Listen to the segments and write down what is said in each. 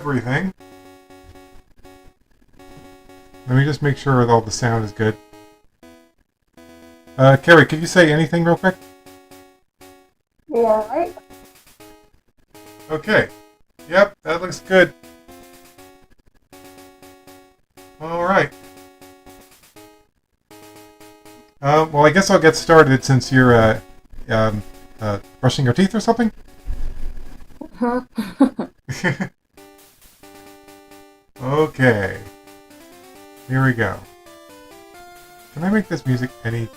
everything. Let me just make sure that all the sound is good. Carrie, could you say anything real quick? Yeah, right? Okay. Yep, that looks good. Alright. Well, I guess I'll get started since you're brushing your teeth or something? Huh? Okay. Here we go. Can I make this music any...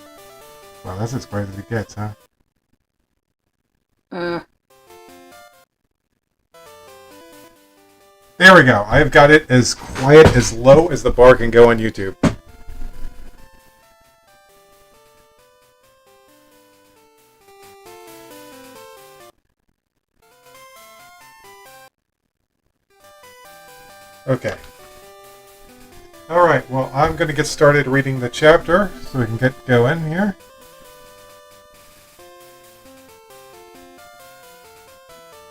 Well, that's as quiet as it gets, huh? There we go. I've got it as quiet, as low as the bar can go on YouTube. Okay. Alright, well, I'm going to get started reading the chapter so we can get going here.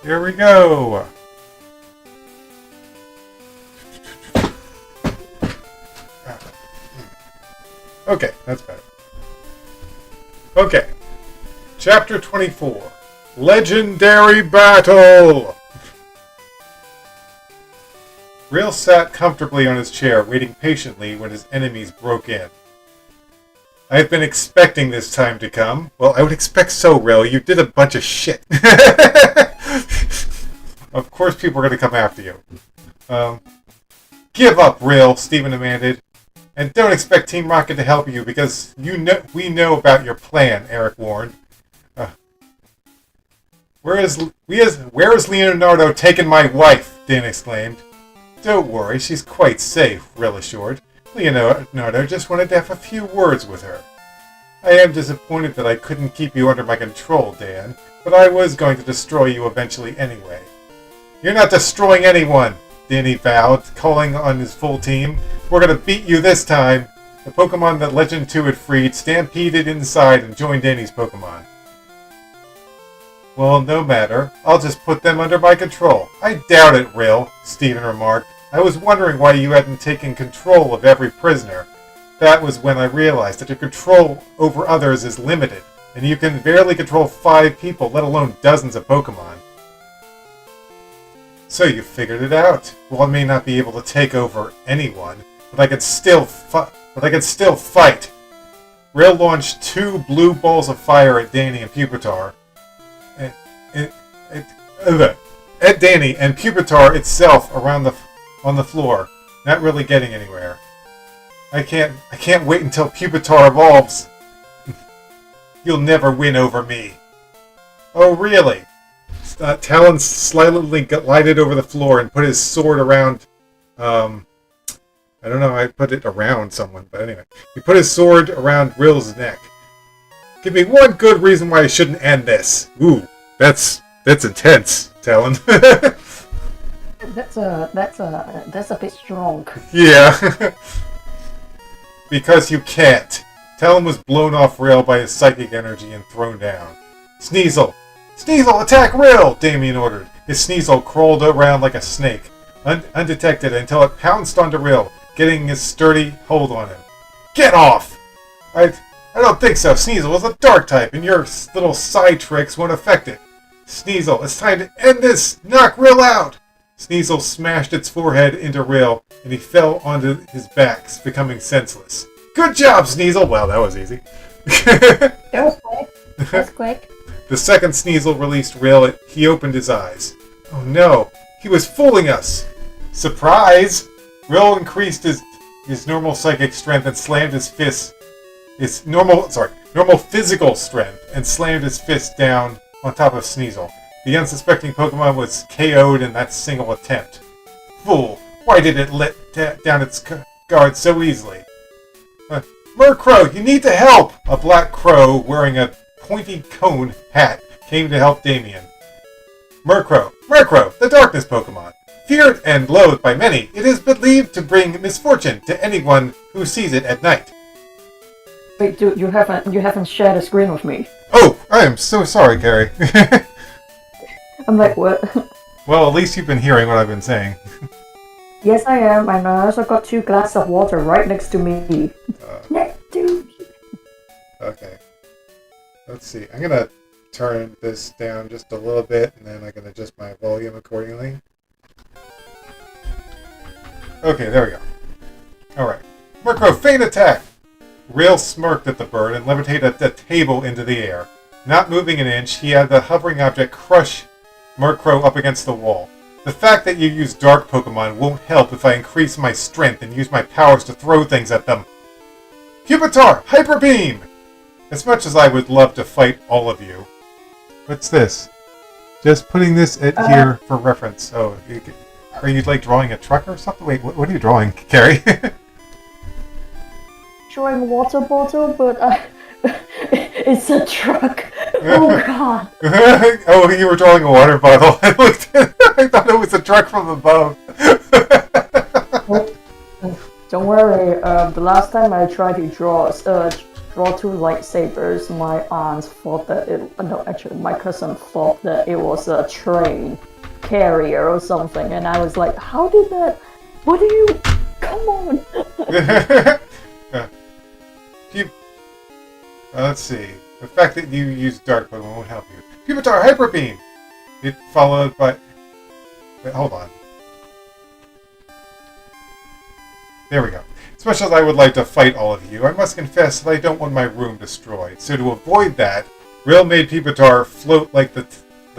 Here we go! Okay, that's better. Okay. Chapter 24. Legendary Battle! Real sat comfortably on his chair, waiting patiently when his enemies broke in. I've been expecting this time to come. Well, I would expect so, Rill. You did a bunch of shit. Of course people are going to come after you. Give up, Rill, Stephen demanded. And don't expect Team Rocket to help you, because we know about your plan, Eric warned. Where is Leonardo taking my wife? Dan exclaimed. Don't worry, she's quite safe, Rill assured. Leonardo just wanted to have a few words with her. I am disappointed that I couldn't keep you under my control, Dan, but I was going to destroy you eventually anyway. You're not destroying anyone, Danny vowed, calling on his full team. We're gonna beat you this time. The Pokemon that Legend 2 had freed stampeded inside and joined Danny's Pokemon. Well, no matter. I'll just put them under my control. I doubt it, Rill, Stephen remarked. I was wondering why you hadn't taken control of every prisoner. That was when I realized that your control over others is limited, and you can barely control 5 people, let alone dozens of Pokemon. So you figured it out. Well, I may not be able to take over anyone, but I could still fight. Rill launched 2 blue balls of fire at Danny and Pupitar. At Danny and Pupitar itself on the floor, not really getting anywhere. I can't wait until Pupitar evolves. You'll never win over me. Oh, really? Talon slightly glided over the floor and put his sword around... I don't know, I put it around someone, but anyway. He put his sword around Rill's neck. Give me one good reason why I shouldn't end this. Ooh, that's intense, Talon. That's a bit strong. Yeah. Because you can't. Talon was blown off Rill by his psychic energy and thrown down. Sneasel! Sneasel, attack Rill! Damien ordered. His Sneasel crawled around like a snake, undetected until it pounced onto Rill, getting his sturdy hold on him. Get off! I don't think so. Sneasel is a dark type, and your little side tricks won't affect it. Sneasel, it's time to end this! Knock Rill out! Sneasel smashed its forehead into Rill, and he fell onto his back, becoming senseless. Good job, Sneasel! Well, that was easy. That was quick. That's quick. The second Sneasel released Rill, he opened his eyes. Oh no, he was fooling us! Surprise! Rill increased his normal psychic strength and slammed his fist. Normal physical strength, and slammed his fist down on top of Sneasel. The unsuspecting Pokemon was KO'd in that single attempt. Fool! Why did it let down its guard so easily? Murkrow, you need to help! A black crow wearing a pointy cone hat came to help Damien. Murkrow, the darkness Pokemon. Feared and loathed by many, it is believed to bring misfortune to anyone who sees it at night. Wait, dude, you haven't shared a screen with me. Oh, I am so sorry, Carrie. I'm like, what? Well, at least you've been hearing what I've been saying. Yes, I am, and I also got 2 glasses of water right next to me. Next to me. Okay. Let's see. I'm gonna turn this down just a little bit, and then I can adjust my volume accordingly. Okay, there we go. Alright. Murkrow, feint attack! Rail smirked at the bird and levitated the table into the air. Not moving an inch, he had the hovering object crush Murkrow up against the wall. The fact that you use dark Pokemon won't help if I increase my strength and use my powers to throw things at them. Pupitar, Hyper Beam! As much as I would love to fight all of you. What's this? Just putting this here for reference. Oh, are you like drawing a truck or something? Wait, what are you drawing, Carrie? Drawing a water bottle, but it's a truck. Oh god. Oh, you were drawing a water bottle. I thought it was a truck from above. Don't worry. The last time I tried to draw 2 lightsabers, my aunt thought that my cousin thought that it was a train carrier or something, and I was like, "How did that? What do you? Come on!" Let's see. The fact that you use dark Pokemon won't help you. Pupitar, Hyper Beam! It followed by... Wait, hold on. There we go. As much as I would like to fight all of you, I must confess that I don't want my room destroyed. So to avoid that, Rill made Pupitar float like the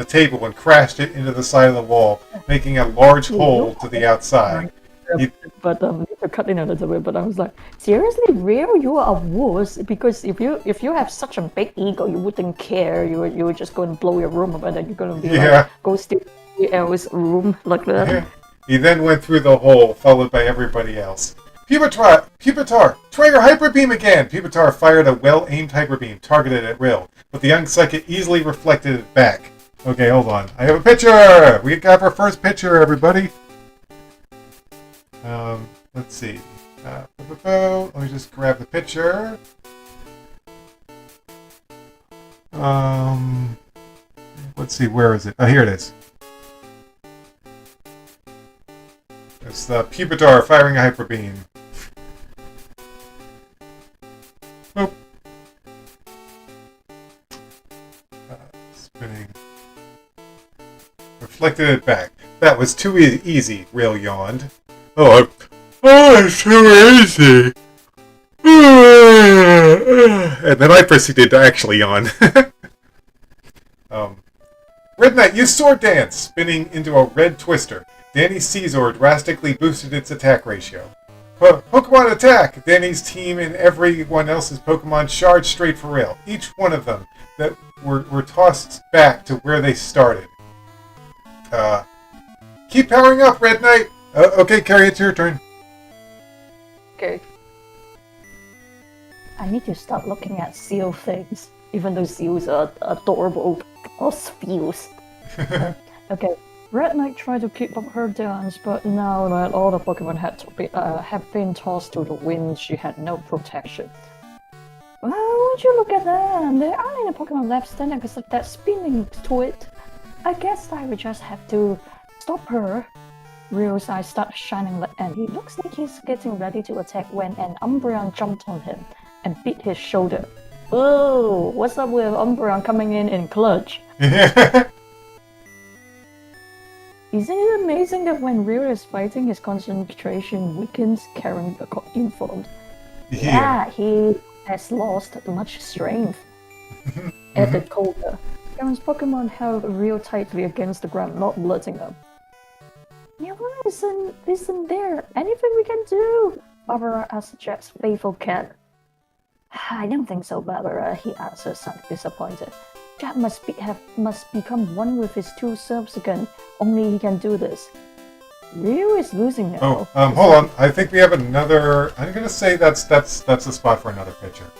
table and crashed it into the side of the wall, making a large hole to the outside. But to cut in a little bit, but I was like, seriously, Rio, you are a wuss, because if you have such a big ego, you wouldn't care. You would just go and blow your room up, and then you're gonna be like, go steal somebody else's room like that. Yeah. He then went through the hole, followed by everybody else. Pupitar, try your Hyper Beam again! Pupitar fired a well-aimed Hyper Beam targeted at Rill, but the young psychic easily reflected it back. Okay, hold on. I have a picture! We got our first picture, everybody! Let's see. Let me just grab the picture. Let's see, where is it? Oh, here it is. It's the Pupitar firing a Hyper Beam. Boop. Spinning. Reflected it back. That was too easy, Rail yawned. Oh, it's too easy. And then I proceeded to actually yawn. Red Knight, use Sword Dance! Spinning into a red twister. Danny's Caesar drastically boosted its attack ratio. Pokemon attack! Danny's team and everyone else's Pokemon charged straight for Rail. Each one of them that were tossed back to where they started. Keep powering up, Red Knight! Okay, Carrie, it's your turn. Okay. I need to start looking at seal things, even though seals are adorable, or spheels. Okay, Red Knight tried to keep up her dance, but now that all the Pokemon have been tossed to the wind, she had no protection. Well, would you look at that? There aren't any Pokemon left standing because of that spinning to it. I guess I would just have to stop her. Rio's eyes start shining, and he looks like he's getting ready to attack when an Umbreon jumped on him and bit his shoulder. Oh, what's up with Umbreon coming in clutch? Isn't it amazing that when Rio is fighting, his concentration weakens? Karen got informed. Yeah, he has lost much strength. Added Koga. Karen's Pokemon held Rio tightly against the ground, not letting up. Yeah, why isn't there anything we can do? Barbara asked Jack's faithful cat. I don't think so, Barbara, he answered, somewhat disappointed. Jack must become one with his 2 selves again. Only he can do this. Rio is losing now. Oh, hold on. I think we have another. I'm gonna say that's the spot for another picture.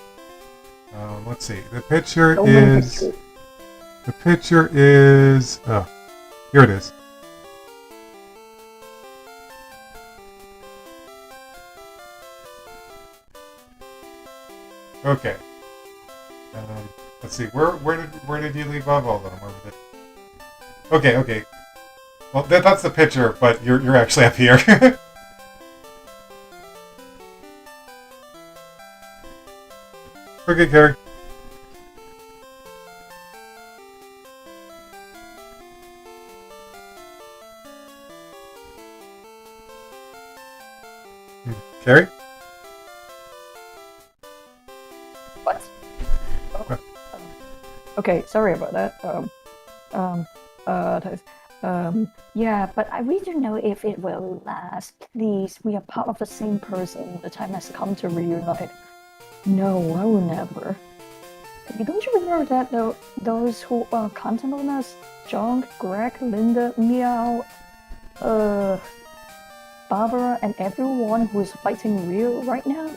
Let's see. The picture is. Oh, here it is. Okay. Let's see. Where did you leave off? Hold on. Where was it? Okay. Well, that's the picture, but you're actually up here. We're good, Carrie. Carrie? What? Oh. Okay, sorry about that. Yeah, but I really don't know if it will last. Please, we are part of the same person. The time has come to reunite. No, I will never. Don't you remember that those who are counting on us? John, Greg, Linda, Meow, Barbara, and everyone who is fighting Rio right now?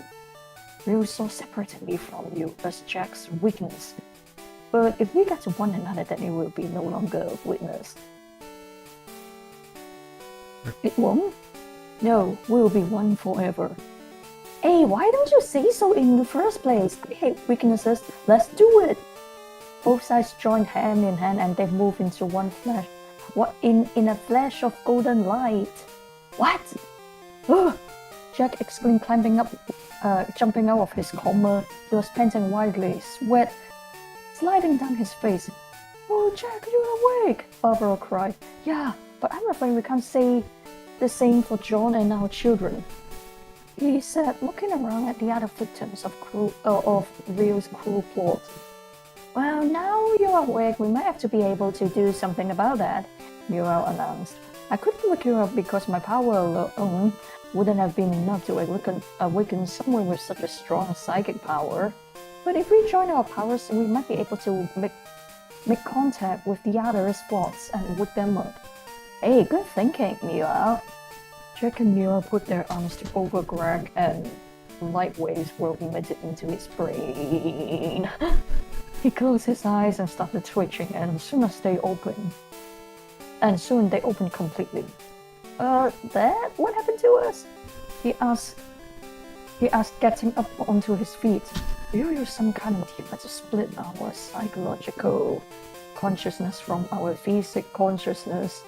Rio saw separately from you as Jack's weakness. But if we get to one another, then it will be no longer a weakness. It won't? No, we'll be one forever. Hey, why don't you say so in the first place? I hate weaknesses. Let's do it. Both sides joined hand in hand and they moved into one flash. What in a flash of golden light? What? Ugh! Jack exclaimed, jumping out of his coma. He was panting wildly, sweat sliding down his face. Oh, Jack, you're awake! Barbara cried. Yeah, but I'm afraid we can't say the same for John and our children. He said, looking around at the other victims of Rio's cruel plot. Well, now you're awake, we might have to be able to do something about that, Muriel announced. I couldn't wake you up because my power alone wouldn't have been enough to awaken someone with such a strong psychic power. But if we join our powers, we might be able to make contact with the other spots and wake them up. Hey, good thinking, Muriel. Jack and Muriel put their arms over Greg and light waves were emitted into his brain. He closed his eyes and started twitching, and soon they opened completely. Dad, what happened to us? He asked, getting up onto his feet. You use some kind of device to split our psychological consciousness from our physical consciousness.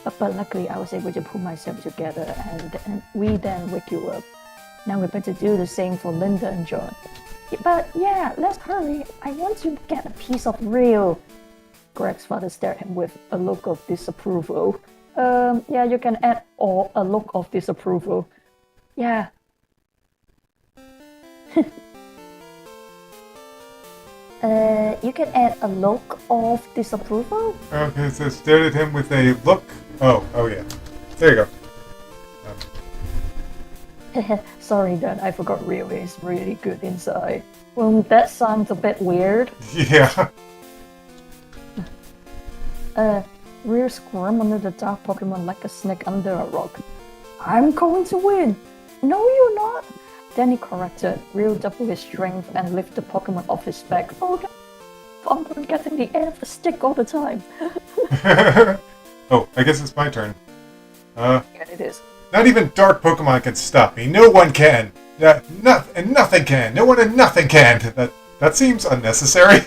But luckily I was able to pull myself together and we then wake you up. Now we better do the same for Linda and John. But yeah, let's hurry. I want to get a piece of Rio. Greg's father stared at him with a look of disapproval. Yeah, you can add a look of disapproval. Yeah. You can add a look of disapproval? Okay, so stared at him with a look. Oh yeah. There you go. Sorry, Dad, I forgot Rio is really good inside. Well, that sounds a bit weird. Yeah. Rio squirmed under the dark Pokemon like a snake under a rock. I'm going to win! No, you're not! Then he corrected. Rio doubled his strength and lifted the Pokemon off his back. Oh, I'm getting the end of the stick all the time. Oh, I guess it's my turn. Yeah, it is. Not even dark Pokemon can stop me. No one can. Nothing can. No one and nothing can. That seems unnecessary.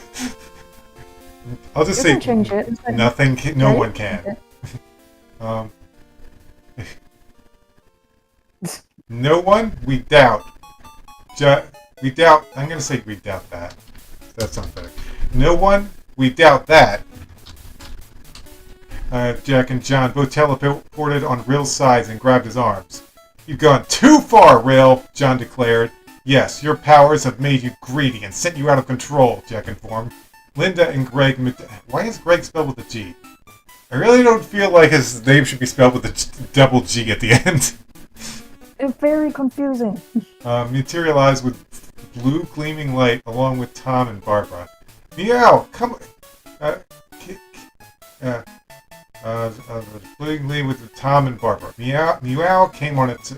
I'll just say change it. Nothing. No one can. No one. We doubt. We doubt. I'm gonna say we doubt that. That sounds better. No one. We doubt that. Jack and John both teleported on Rill's sides and grabbed his arms. You've gone too far, Rill, John declared. Yes, your powers have made you greedy and sent you out of control, Jack informed. Linda and Greg... Why is Greg spelled with a G? I really don't feel like his name should be spelled with a double G at the end. It's very confusing. Materialized with blue gleaming light along with Tom and Barbara. Meow! Come... Blatantly with Tom and Barbara. Meow came on its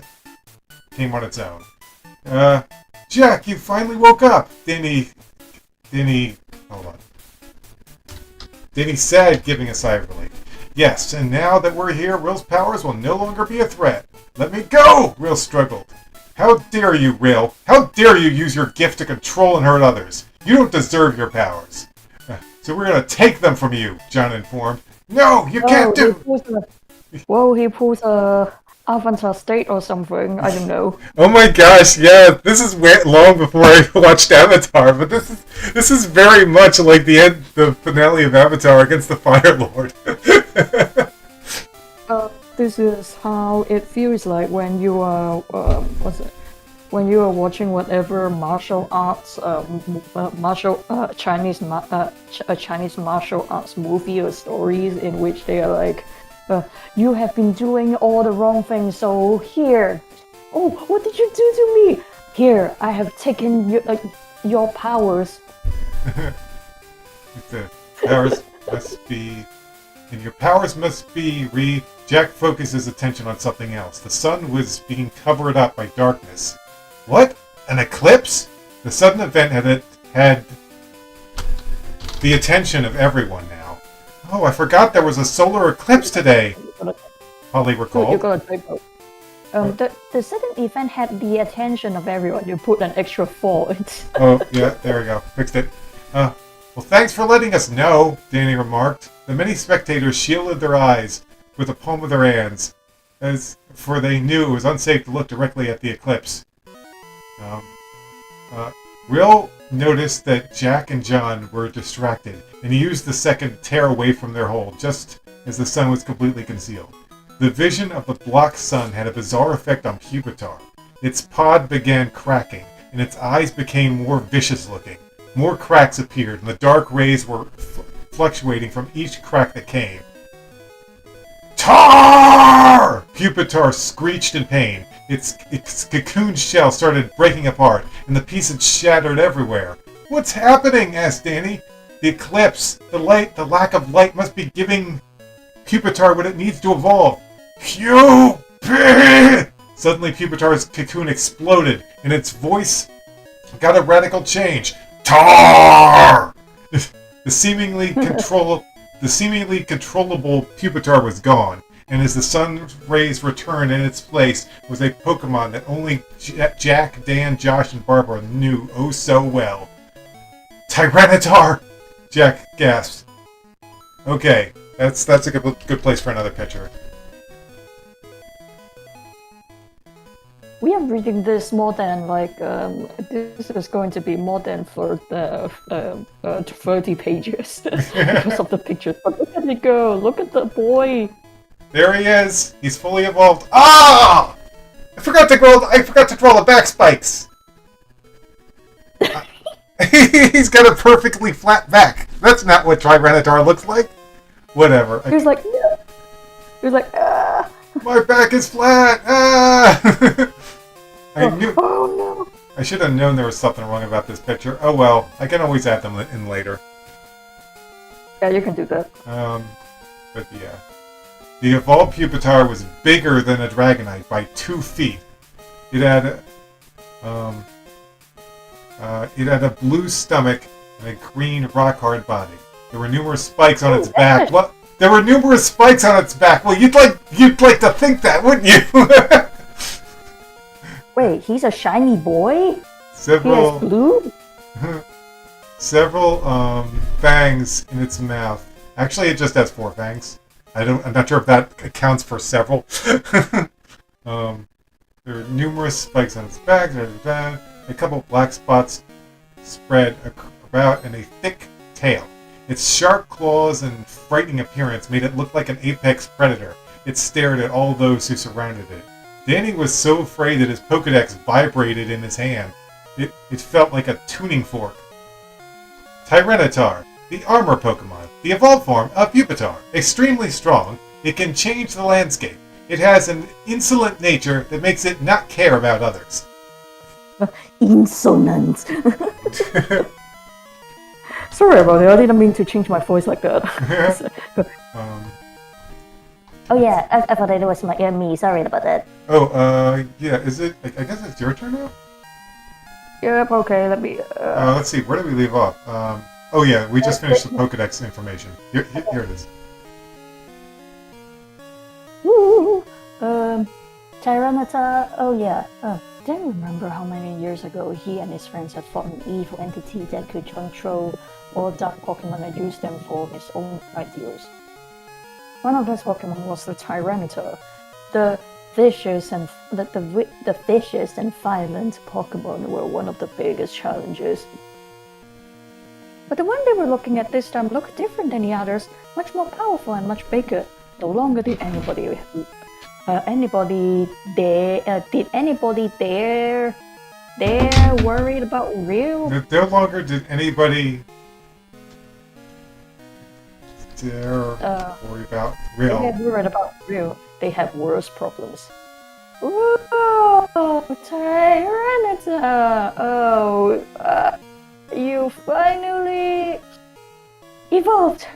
own. Jack, you finally woke up! Denny said, giving a sigh of relief. Yes, and now that we're here, Rill's powers will no longer be a threat. Let me go! Rill struggled. How dare you, Rill? How dare you use your gift to control and hurt others? You don't deserve your powers. So we're gonna take them from you, John informed. No, you can't do... Well, he pulls a Avatar state or something. I don't know. Oh my gosh, yeah, this is way long before I watched Avatar, but this is very much like the finale of Avatar against the Fire Lord. This is how it feels like when you are what's it? When you are watching whatever martial arts, Chinese martial arts movie or stories in which they are like, you have been doing all the wrong things, so here, oh, what did you do to me? Here, I have taken your powers. The powers must be, and your powers must be. Jack focused his attention on something else. The sun was being covered up by darkness. What? An eclipse? The sudden event had the attention of everyone now. Oh, I forgot there was a solar eclipse today. Holly recalled. You got a typo. The sudden event had the attention of everyone. You put an extra 4. Oh, yeah, there we go. Fixed it. Well, thanks for letting us know, Danny remarked. The many spectators shielded their eyes with the palm of their hands, for they knew it was unsafe to look directly at the eclipse. Will noticed that Jack and John were distracted, and he used the second to tear away from their hold, just as the sun was completely concealed. The vision of the blocked sun had a bizarre effect on Pupitar. Its pod began cracking, and its eyes became more vicious-looking. More cracks appeared, and the dark rays were fluctuating from each crack that came. Tar! Pupitar screeched in pain. Its cocoon shell started breaking apart, and the pieces shattered everywhere. What's happening? Asked Danny. The eclipse, the lack of light must be giving Pupitar what it needs to evolve. Pupi! Suddenly Pupitar's cocoon exploded, and its voice got a radical change. Tar! The seemingly controllable Pupitar was gone, and as the sun's rays returned, in its place was a Pokemon that only Jack, Dan, Josh, and Barbara knew oh so well. Tyranitar! Jack gasped. Okay, that's a good place for another picture. We are reading this more than this is going to be more than for the 30 pages because of the pictures. But look at it go! Look at the boy! There he is! He's fully evolved. Ah! I forgot to draw the back spikes! He's got a perfectly flat back. That's not what Tyranitar looks like. Whatever. He was like, ah! My back is flat! Ah! Oh no! I should have known there was something wrong about this picture. Oh well, I can always add them in later. Yeah, you can do that. But yeah. The evolved Pupitar was bigger than a Dragonite by 2 feet. It had a blue stomach and a green rock-hard body. There were numerous spikes on its back. What? There were numerous spikes on its back. Well, you'd like to think that, wouldn't you? Wait, he's a shiny boy? Several. He has blue? Several fangs in its mouth. Actually, it just has 4 fangs. I'm not sure if that accounts for several. There are numerous spikes on its back. A couple black spots spread about in a thick tail. Its sharp claws and frightening appearance made it look like an apex predator. It stared at all those who surrounded it. Danny was so afraid that his Pokedex vibrated in his hand. It felt like a tuning fork. Tyranitar, the armor Pokemon, the evolved form of Pupitar. Extremely strong, it can change the landscape. It has an insolent nature that makes it not care about others. Insolent. Sorry about it, I didn't mean to change my voice like that. Oh yeah, I thought it was me, sorry about that. Yeah, is it? I guess it's your turn now? Yep, okay, let me... let's see, where did we leave off? Oh yeah, we just finished the Pokedex information. Here it is. Woo! Tyranitar, oh yeah. Don't remember how many years ago he and his friends had fought an evil entity that could control all dark Pokemon and use them for his own ideals. One of those Pokemon was the Tyranitar. The vicious and the vicious and violent Pokemon were one of the biggest challenges. But the one they were looking at this time looked different than the others, much more powerful and much bigger. No longer did anybody dare worried about real? No longer did anybody dare worry about real. They had worried about real. They have worse problems. Ooh, Tyranitar! Oh, you finally evolved!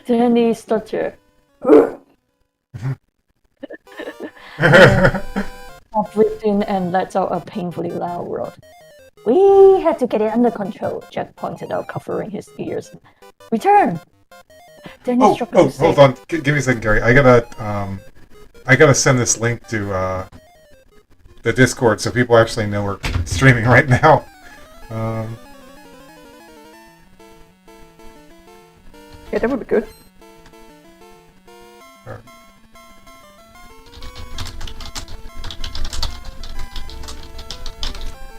Then he stuttered. Breathed in and let out a painfully loud roar. We had to get it under control, Jack pointed out, covering his ears. Return! Then he struck his hold on. Give me a second, Gary. I gotta send this link to the Discord so people actually know we're streaming right now. Yeah, that would be good. Sure.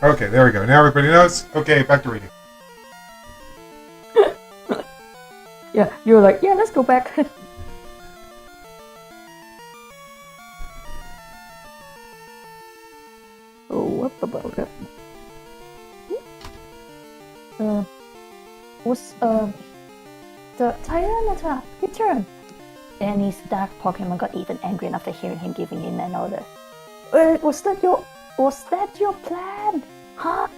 Okay, there we go. Now everybody knows. Okay, back to reading. Yeah, you were like, yeah, let's go back. Oh, what about it? The Tyranitar, return! Danny's dark Pokemon got even angry after hearing him giving him an order. Was that your plan? Huh?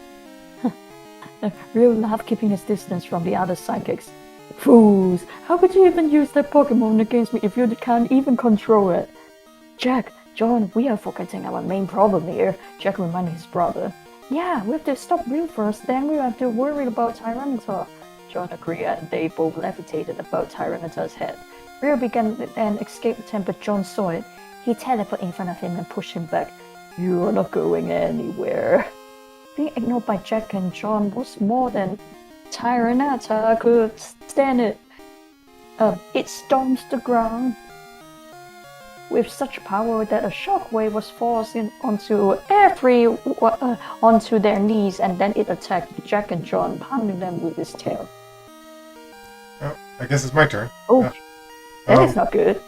Real laughed, keeping his distance from the other psychics. Fools! How could you even use that Pokemon against me if you can't even control it? Jack, John, we are forgetting our main problem here, Jack reminded his brother. Yeah, we have to stop Real first, then we have to worry about Tyranitar. John agreed, and they both levitated about Tyranitar's head. Real began an escape attempt, but John saw it. He teleported in front of him and pushed him back. You are not going anywhere. Being ignored by Jack and John was more than Tyranitar could stand it. It storms the ground with such power that a shockwave was forced onto their knees, and then it attacked Jack and John, pounding them with its tail. Oh, I guess it's my turn. Oh, that is not good.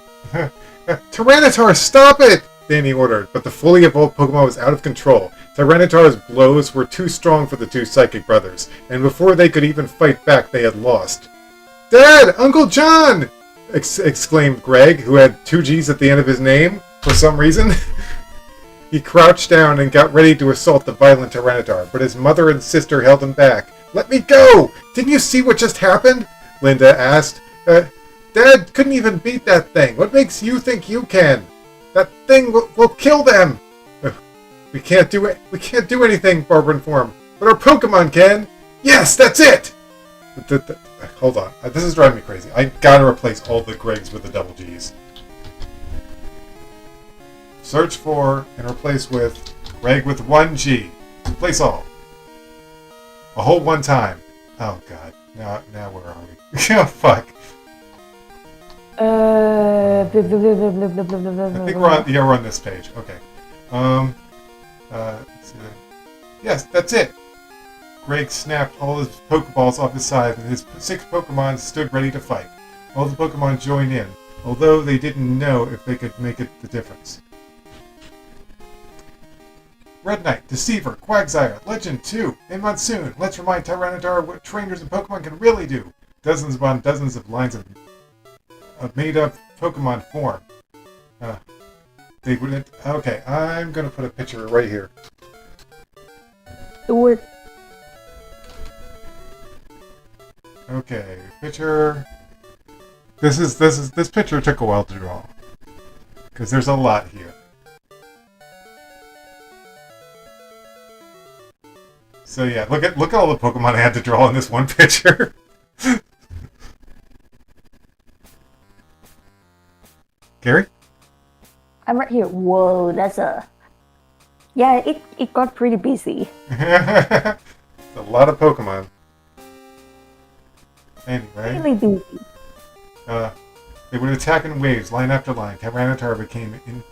Tyranitar, stop it! Danny ordered, but the fully evolved Pokemon was out of control. Tyranitar's blows were too strong for the two psychic brothers, and before they could even fight back, they had lost. Dad! Uncle John! Exclaimed Greg, who had two G's at the end of his name, for some reason. He crouched down and got ready to assault the violent Tyranitar, but his mother and sister held him back. Let me go! Didn't you see what just happened? Linda asked. Dad couldn't even beat that thing. What makes you think you can? That thing will kill them! We can't do it. We can't do anything, Barbara informed. But our Pokemon can! Yes, that's it! Hold on. This is driving me crazy. I gotta replace all the Gregs with the double G's. Search for and replace with Greg with one G. Replace all. A whole one time. Oh god. Now where are we? Oh fuck. I think we're on this page. Okay. Yes, that's it. Greg snapped all his Pokeballs off his side, and his 6 Pokemon stood ready to fight. All the Pokemon joined in, although they didn't know if they could make it the difference. Red Knight, Deceiver, Quagsire, Legend 2, and Monsoon. Let's remind Tyranitar what trainers and Pokemon can really do. Dozens upon dozens of lines of made-up Pokemon form. They wouldn't... Okay, I'm gonna put a picture right here. Do it. Okay, picture... This picture took a while to draw. Because there's a lot here. So yeah, look at all the Pokemon I had to draw in this one picture. Gary? I'm right here. Whoa, that's a... Yeah, it got pretty busy. It's a lot of Pokemon. Anyway. Really busy. They would attack in waves, line after line. Tyranitar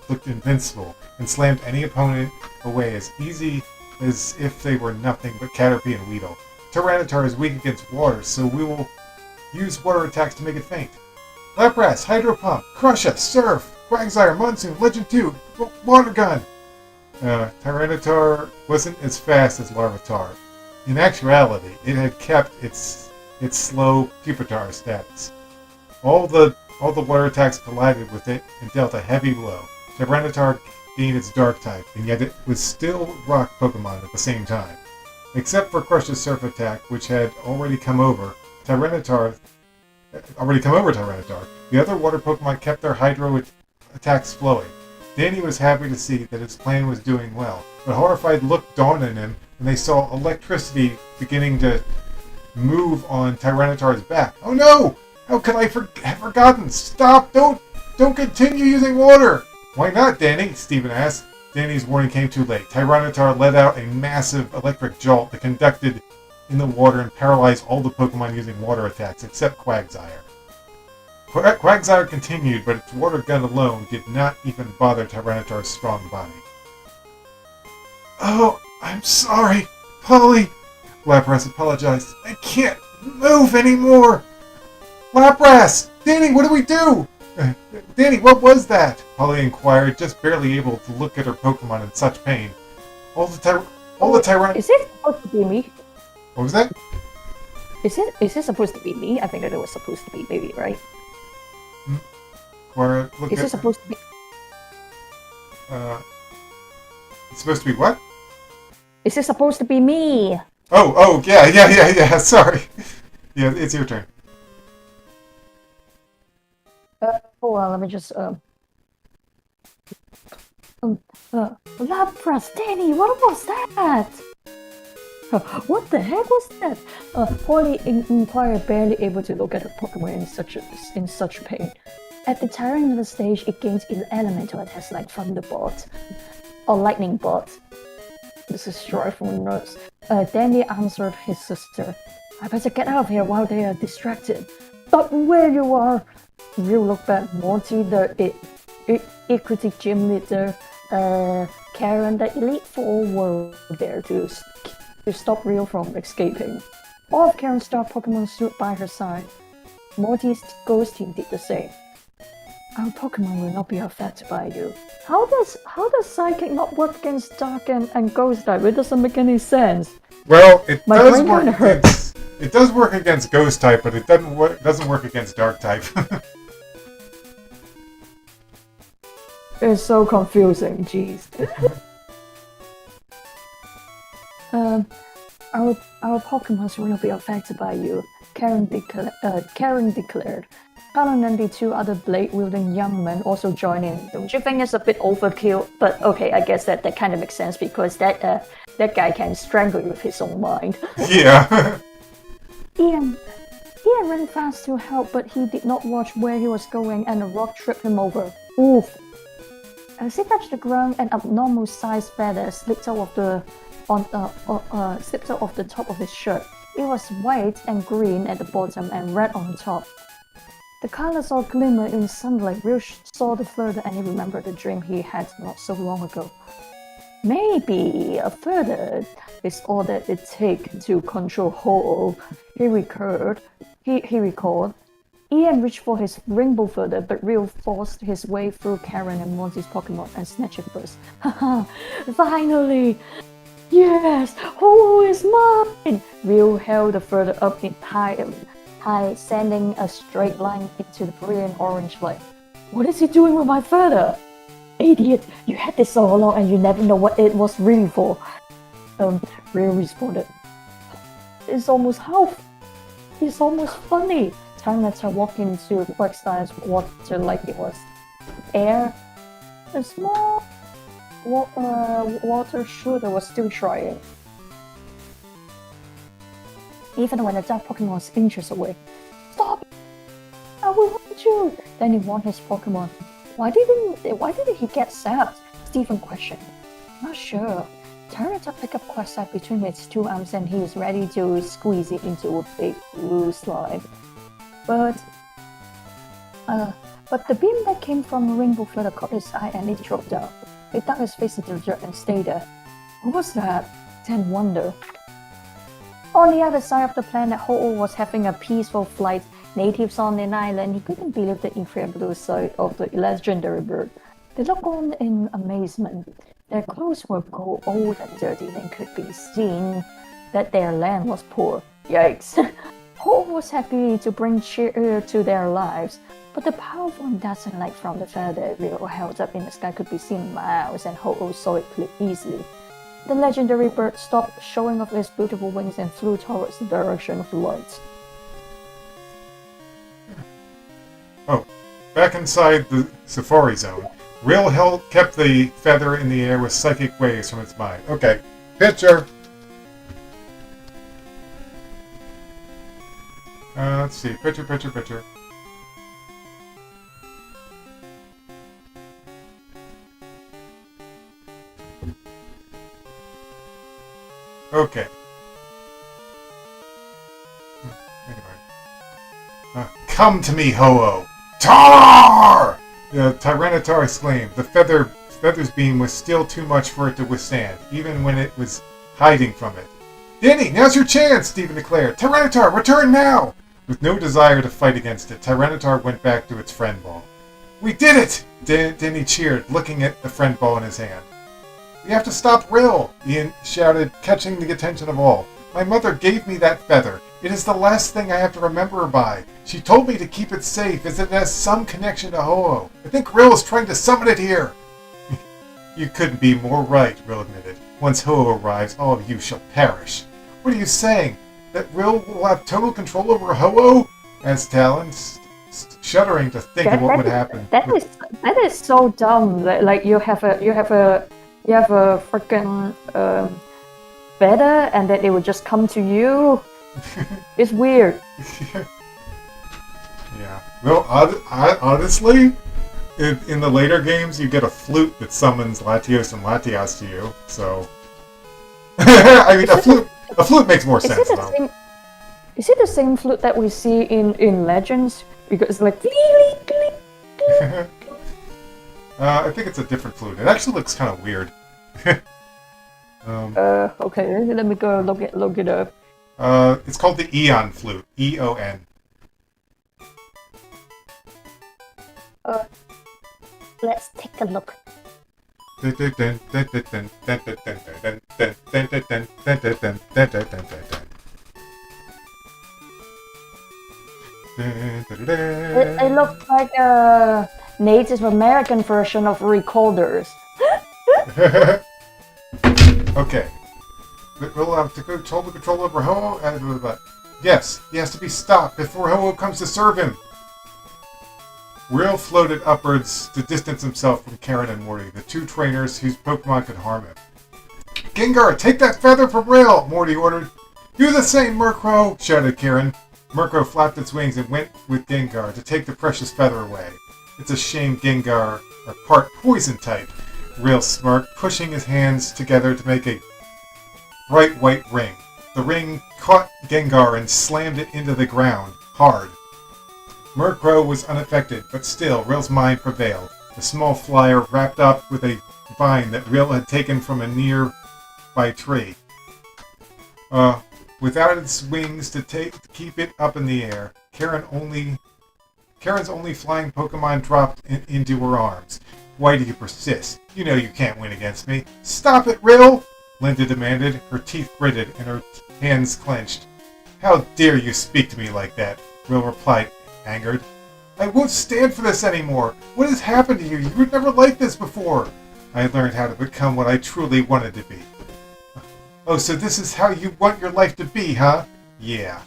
looked invincible and slammed any opponent away as easy as if they were nothing but Caterpie and Weedle. Tyranitar is weak against water, so we will use water attacks to make it faint. Lapras, Hydro Pump, Crusha, Surf, Quagsire, Monsoon, Legend 2, Water Gun! Tyranitar wasn't as fast as Larvitar. In actuality, it had kept its slow Pupitar status. All the water attacks collided with it and dealt a heavy blow. Tyranitar gained its Dark type, and yet it was still Rock Pokemon at the same time. Except for Crush's Surf attack, which had already come over Tyranitar, the other water Pokemon kept their Hydro attacks flowing. Danny was happy to see that his plan was doing well, but horrified look dawned on him, and they saw electricity beginning to move on Tyranitar's back. Oh no! How could I have forgotten? Stop! Don't continue using water! Why not, Danny? Steven asked. Danny's warning came too late. Tyranitar let out a massive electric jolt that conducted in the water and paralyzed all the Pokemon using water attacks, except Quagsire. Quagsire continued, but its water gun alone did not even bother Tyranitar's strong body. Oh, I'm sorry, Polly. Lapras apologized. I can't move anymore. Lapras! Danny, what do we do? Danny, what was that? Polly inquired, just barely able to look at her Pokemon in such pain. All the Tyranitar... Is it supposed to be me? What was that? Is it supposed to be me? I think that it was supposed to be me, right? Cora, Is it supposed to be... It's supposed to be what? Is it supposed to be me? Oh, yeah, sorry. Yeah, it's your turn. Hold on, let me just, Lapras, Danny, what was that? What the heck was that? Polly inquired, barely able to look at her Pokemon in such pain. At the tiring of the stage, it gains elemental attacks like Thunderbolt or Lightning Bolt. This is short from Nurse. Danny answered his sister. I better get out of here while they are distracted. Stop where you are! Real look back, Morty, the Equity Gym leader, Karen, the Elite Four were there to stop Real from escaping. All of Karen's star Pokemon stood by her side. Morty's ghost team did the same. Our Pokemon will not be affected by you. How does Psychic not work against Dark and Ghost type? It doesn't make any sense. Well, My brain kinda hurts. It does work against Ghost type, but it doesn't work against Dark type. It's so confusing, jeez. Our Pokemon will be affected by you, Karen declared. Talon and the two other blade-wielding young men also join in. Don't you think it's a bit overkill? But okay, I guess that kind of makes sense because that guy can strangle you with his own mind. Yeah. Ian ran fast to help, but he did not watch where he was going, and a rock tripped him over. Oof! As he touched the ground, an abnormal-sized feather slipped out of the top of his shirt. It was white and green at the bottom and red on top. The colors all glimmered in sunlight. Real saw the feather and he remembered the dream he had not so long ago. Maybe a feather is all that it takes to control Ho-Oh, he recalled. Ian reached for his rainbow feather, but Real forced his way through Karen and Monty's Pokemon and snatched it first. Haha, finally! Yes! Ho-Oh is mine! Real held the feather up in high, sending a straight line into the brilliant orange light. What is he doing with my feather? Idiot, you had this all along and you never know what it was really for. Real responded. It's almost funny. Tyranitar walked into Quagsire's water like it was air. A small water shooter was still trying. Even when the dark Pokemon was inches away. Stop! I will hurt you! Then he warned his Pokemon. Why didn't he get zapped? Stephen questioned. Not sure. Tyranitar picked up Quagsire between its two arms and he was ready to squeeze it into a big blue slime. But But the beam that came from Rainbow Feather caught his eye and it dropped down. He ducked his face into the dirt and stayed there. What was that? Then wonder. On the other side of the planet, Ho-Oh was having a peaceful flight. Natives on an island, he couldn't believe the incredible sight of the legendary bird. They looked on in amazement. Their clothes were old and dirty and could be seen that their land was poor. Yikes! Ho was happy to bring cheer to their lives, but the powerful and dazzling light from the feather wheel held up in the sky could be seen miles, and Ho saw it easily. The legendary bird stopped, showing off its beautiful wings, and flew towards the direction of the light. Oh, back inside the Safari Zone, Rill kept the feather in the air with psychic waves from its mind. Okay, picture! Let's see, picture. Okay. Anyway. Come to me, Ho-Oh! Tar! The Tyranitar exclaimed. The feather's beam was still too much for it to withstand, even when it was hiding from it. Danny, now's your chance, Stephen declared. Tyranitar, return now! With no desire to fight against it, Tyranitar went back to its friend ball. We did it! Danny cheered, looking at the friend ball in his hand. We have to stop Rill, Ian shouted, catching the attention of all. My mother gave me that feather. It is the last thing I have to remember her by. She told me to keep it safe, as it has some connection to Ho-Oh. I think Rill is trying to summon it here. You couldn't be more right, Rill admitted. Once Ho-Oh arrives, all of you shall perish. What are you saying? That Rill will have total control over Ho-Oh? Asked Talon, shuddering to think of what would happen. That is so dumb. Like you have a freaking feather, and that it would just come to you. It's weird. Yeah. Well, honestly, in the later games, you get a flute that summons Latios and Latias to you. So, I mean, a flute makes more sense, though. Is it the same flute that we see in Legends? Because it's like. I think it's a different flute. It actually looks kind of weird. Okay, let me go look it up. It's called the Eon flute. E-O-N. Let's take a look. It looks like a Native American version of recorders. Okay. We'll have to control over Ho-Oh. Yes, he has to be stopped before Ho-Oh comes to serve him. Rill floated upwards to distance himself from Karen and Morty, the two trainers whose Pokemon could harm him. Gengar, take that feather from Rill, Morty ordered. Do the same, Murkrow, shouted Karen. Murkrow flapped its wings and went with Gengar to take the precious feather away. It's a shame Gengar are part poison type, Rill smirked, pushing his hands together to make a bright white ring. The ring caught Gengar and slammed it into the ground, hard. Murkrow was unaffected, but still, Rill's mind prevailed. The small flyer wrapped up with a vine that Rill had taken from a nearby tree. Without its wings to keep it up in the air, Karen's only flying Pokemon dropped into her arms. Why do you persist? You know you can't win against me. Stop it, Rill! Linda demanded, her teeth gritted and her hands clenched. How dare you speak to me like that? Rill replied, angered. I won't stand for this anymore. What has happened to you? You were never like this before. I learned how to become what I truly wanted to be. Oh, so this is how you want your life to be, huh? Yeah.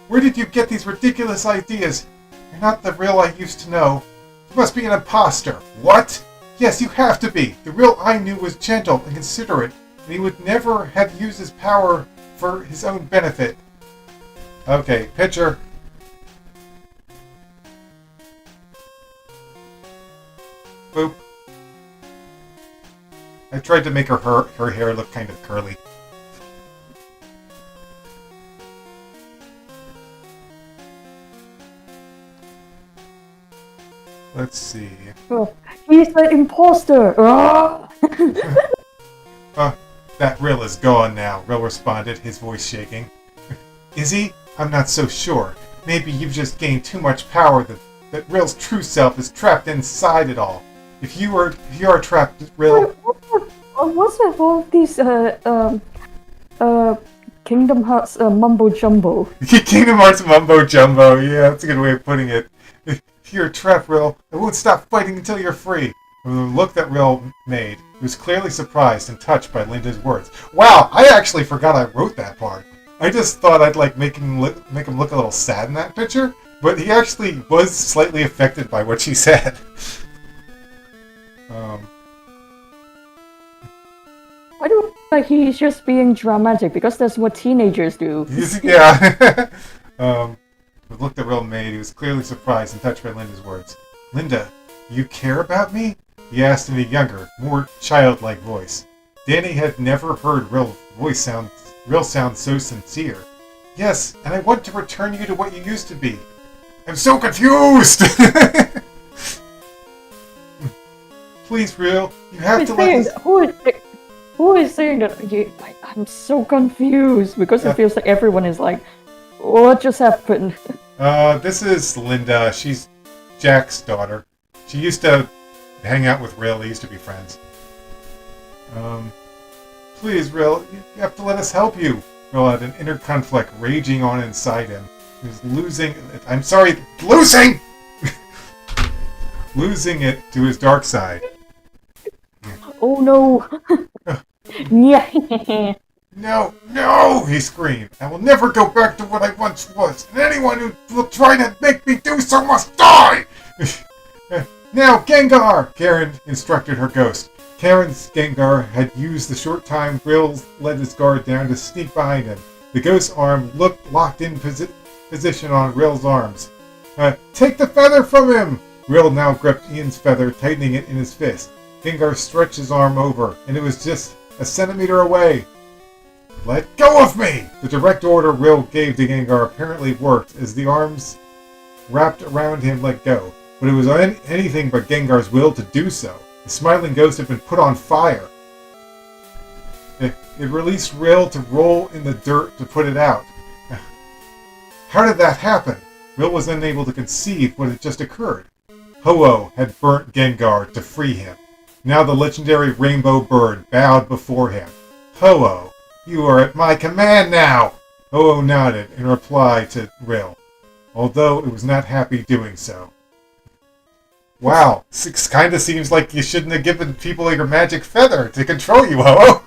Where did you get these ridiculous ideas? You're not the Rill I used to know. You must be an imposter. What? Yes, you have to be. The Rill I knew was gentle and considerate, and he would never have used his power for his own benefit. Okay, picture. Boop. I tried to make her hair look kind of curly. let's see. Oh, he's the imposter! Ah! That Rill is gone now, Rill responded, his voice shaking. Is he? I'm not so sure. Maybe you've just gained too much power that Rill's true self is trapped inside it all. If you are trapped, Rill... What's with all these, Kingdom Hearts mumbo-jumbo? Kingdom Hearts mumbo jumbo, yeah, that's a good way of putting it. If you're trapped, Rill, I won't stop fighting until you're free. From the look that Rill made, he was clearly surprised and touched by Linda's words. Wow, I actually forgot I wrote that part. I just thought I'd like make him look a little sad in that picture, but he actually was slightly affected by what she said. I don't like he's just being dramatic because that's what teenagers do. Yeah. The look that Rill made, he was clearly surprised and touched by Linda's words. Linda, you care about me? He asked in a younger, more childlike voice. Danny had never heard Rill sound so sincere. Yes, and I want to return you to what you used to be. I'm so confused! Please, Rill, you have to let us... Who is saying that? I'm so confused because it feels like everyone is like, what just happened? This is Linda. She's Jack's daughter. She used to hang out with Rill. They used to be friends. Please, Rill, you have to let us help you. Rill had an inner conflict raging on inside him. He was losing losing it to his dark side. Oh no! Yeah. No, he screamed. I will never go back to what I once was, and anyone who will try to make me do so must die! Now, Gengar! Karen instructed her ghost. Karen's Gengar had used the short time Rill let his guard down to sneak behind him. The ghost's arm locked in position on Rill's arms. Take the feather from him! Rill now gripped Ian's feather, tightening it in his fist. Gengar stretched his arm over, and it was just a centimeter away. Let go of me! The direct order Rill gave to Gengar apparently worked as the arms wrapped around him let go, but it was anything but Gengar's will to do so. The smiling ghost had been put on fire. It released Rill to roll in the dirt to put it out. How did that happen? Rill was unable to conceive what had just occurred. Ho-Oh had burnt Gengar to free him. Now the legendary rainbow bird bowed before him. Ho-Oh, you are at my command now! Ho-Oh nodded in reply to Rill, although it was not happy doing so. Wow, it kind of seems like you shouldn't have given people your magic feather to control you, Ho-Oh!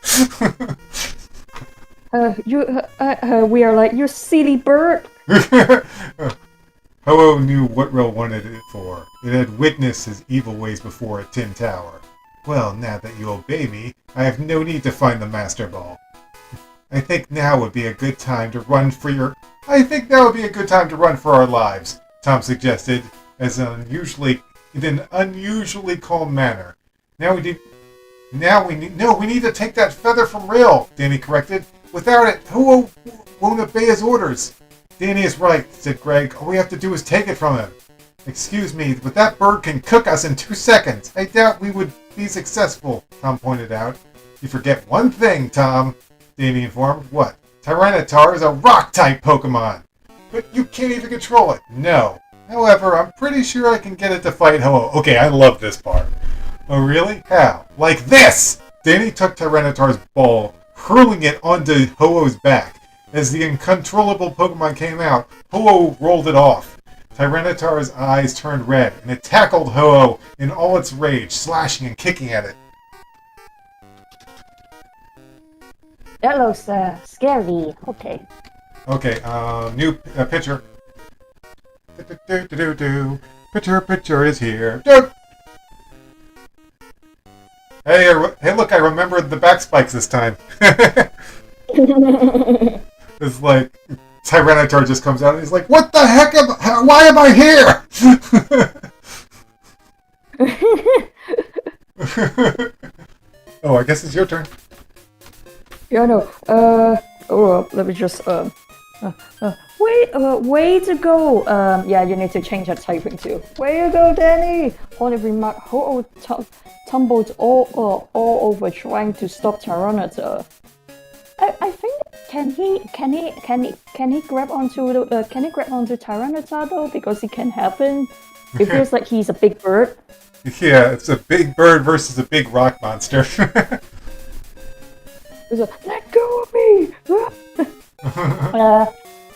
We are like, you silly bird! Ho-Oh knew what Rill wanted it for. It had witnessed his evil ways before at Tin Tower. Well, now that you obey me, I have no need to find the Master Ball. I think now would be a good time to run for our lives, Tom suggested, in an unusually calm manner. We need to take that feather from Rill, Danny corrected. Without it, Ho-Oh won't obey his orders. Danny is right, said Greg. All we have to do is take it from him. Excuse me, but that bird can cook us in 2 seconds. I doubt we would be successful, Tom pointed out. You forget one thing, Tom, Danny informed. What? Tyranitar is a rock-type Pokemon. But you can't even control it. No. However, I'm pretty sure I can get it to fight Ho-Oh. Okay, I love this part. Oh, really? How? Like this! Danny took Tyranitar's ball, hurling it onto Ho-Oh's back. As the uncontrollable Pokemon came out, Ho-Oh rolled it off. Tyranitar's eyes turned red, and it tackled Ho-Oh in all its rage, slashing and kicking at it. That looks scary. Okay. Okay, new picture. Picture is here. Hey, look, I remembered the back spikes this time. It's like Tyranitar just comes out and he's like, "What the heck why am I here?" Oh, I guess it's your turn. Yeah, no. Let me just. way to go. Yeah, you need to change that typing too. Way to go, Danny. Holly remarked, Ho tumbled all over trying to stop Tyranitar. I think can he grab onto Tyranitar though, because he can happen. It feels like he's a big bird. Yeah, it's a big bird versus a big rock monster. He's like, let go of me.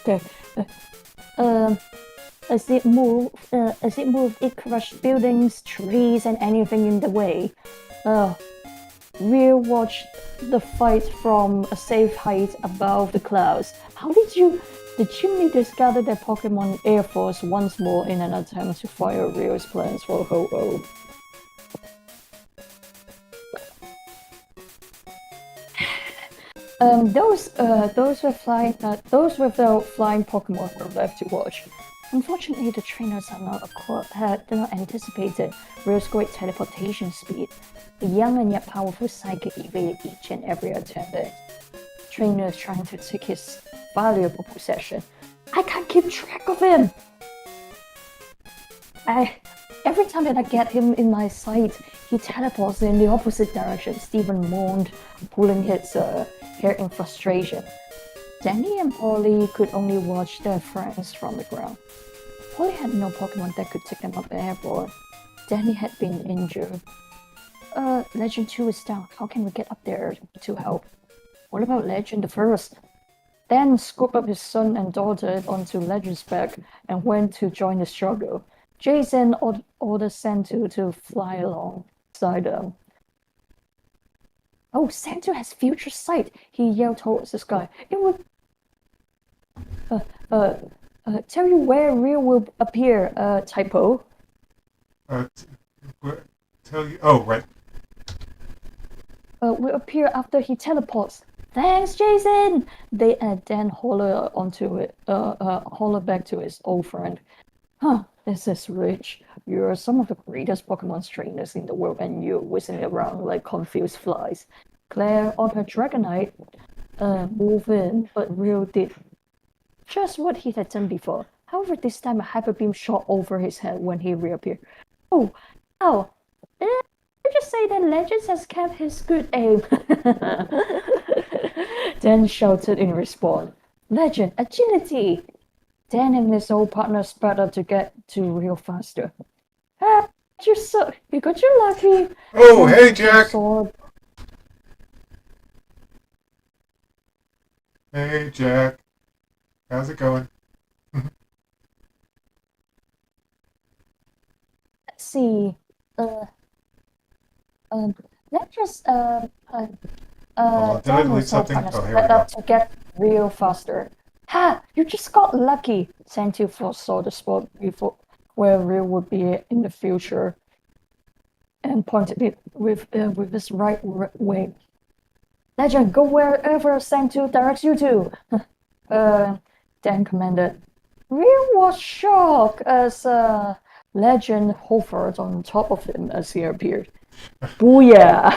Okay. As it moved, it crushed buildings, trees, and anything in the way. Real watched the fight from a safe height above the clouds. How did the chimney discarded their Pokemon Air Force once more in an attempt to fire Real's plans for Ho-Oh. Those without flying Pokemon were left to watch. Unfortunately, the trainers had not anticipated Real's great teleportation speed. The young and yet powerful psychic evaded each and every attempted trainers trying to take his valuable possession. I can't keep track of him! Every time that I get him in my sight, he teleports in the opposite direction. Stephen moaned, pulling his hair in frustration. Danny and Polly could only watch their friends from the ground. Polly had no Pokemon that could take them up airborne. Danny had been injured. Legend 2 is down. How can we get up there to help? What about Legend the first? Dan scooped up his son and daughter onto Legend's back and went to join the struggle. Jason ordered Santu to fly alongside them. Oh, Santu has future sight! He yelled towards the sky. It would tell you where Real will appear, typo. Tell you. Oh, right. Will appear after he teleports. Thanks, Jason! Dan hollered back to his old friend. Huh, this is rich. You're some of the greatest Pokemon trainers in the world, and you're whizzing around like confused flies. Claire on her Dragonite moved in, but Real did just what he had done before. However, this time a hyper beam shot over his head when he reappeared. Oh, ow! I just say that Legends has kept his good aim. Dan shouted in response. Legend, agility! Dan and his old partner sped up to get to Real faster. Ah, you got your lucky. Oh, hey, Jack! Hey, Jack. How's it going? Let's see. Let's just did I delete something? Oh, here we sped go. up to get Real faster. Ha! You just got lucky! Santu foresaw the spot before where Real would be in the future and pointed it with his right wing. Legend, go wherever Santu directs you to! Dan commanded. Real was shocked as Legend hovered on top of him as he appeared. Booyah!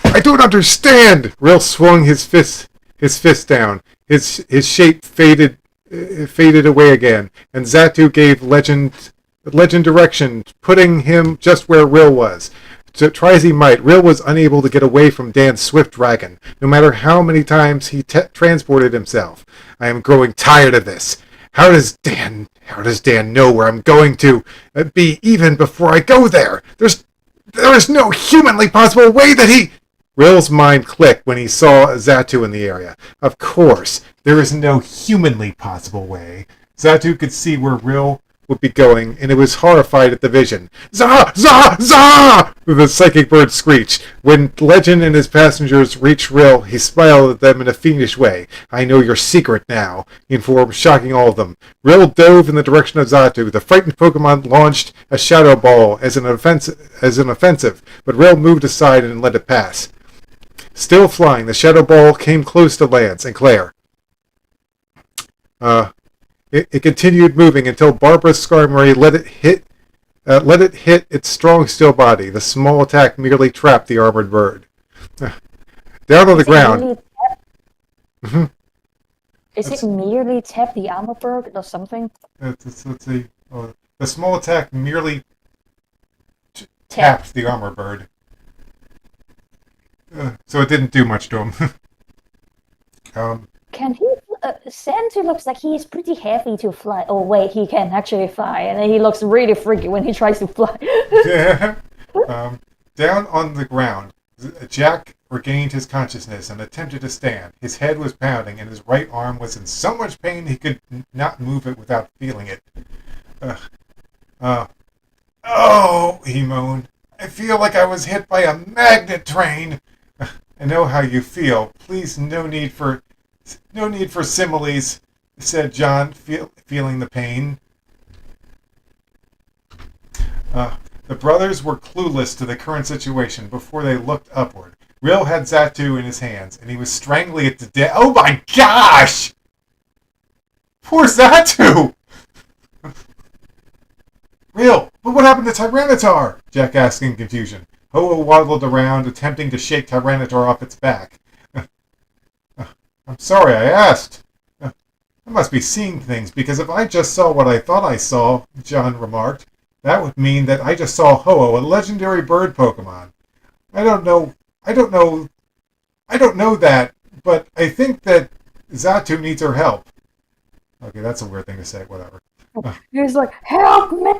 I don't understand! Real swung his fist down. His shape faded away again, and Xatu gave Legend direction, putting him just where Real was. So try as he might, Real was unable to get away from Dan's swift dragon, no matter how many times he transported himself. I am growing tired of this. How does Dan know where I'm going to be even before I go there? There is no humanly possible way that he... Real's mind clicked when he saw Xatu in the area. Of course, there is no humanly possible way. Xatu could see where Real would be going, and it was horrified at the vision. Zah! Zah! Zah! The psychic bird screeched. When Legend and his passengers reached Real, he smiled at them in a fiendish way. I know your secret now, he informed, shocking all of them. Real dove in the direction of Xatu. The frightened Pokemon launched a Shadow Ball as an offensive, but Real moved aside and let it pass. Still flying, the Shadow Ball came close to Lance and Claire. It continued moving until Barbara Skarmory let it hit its strong steel body. The small attack merely trapped the armored bird. Down on the ground. Is it merely tap the armor bird or something? Let's see. The small attack merely tapped the armor bird. So it didn't do much to him. Can he? Sandy looks like he is pretty heavy to fly. Oh wait, he can actually fly, and he looks really freaky when he tries to fly. Down on the ground, Jack regained his consciousness and attempted to stand. His head was pounding, and his right arm was in so much pain he could not move it without feeling it. Oh, he moaned. I feel like I was hit by a magnet train. I know how you feel. Please, no need for similes, said John, feeling the pain. The brothers were clueless to the current situation before they looked upward. Rill had Zatu in his hands, and he was strangling it to death. Oh my gosh! Poor Zatu! Rill, but what happened to Tyranitar? Jack asked in confusion. Ho-Oh waddled around, attempting to shake Tyranitar off its back. I'm sorry I asked. I must be seeing things, because if I just saw what I thought I saw, John remarked, that would mean that I just saw Ho-Oh, a legendary bird Pokemon. I don't know that, but I think that Zatu needs her help. Okay, that's a weird thing to say, whatever. He's like, help me!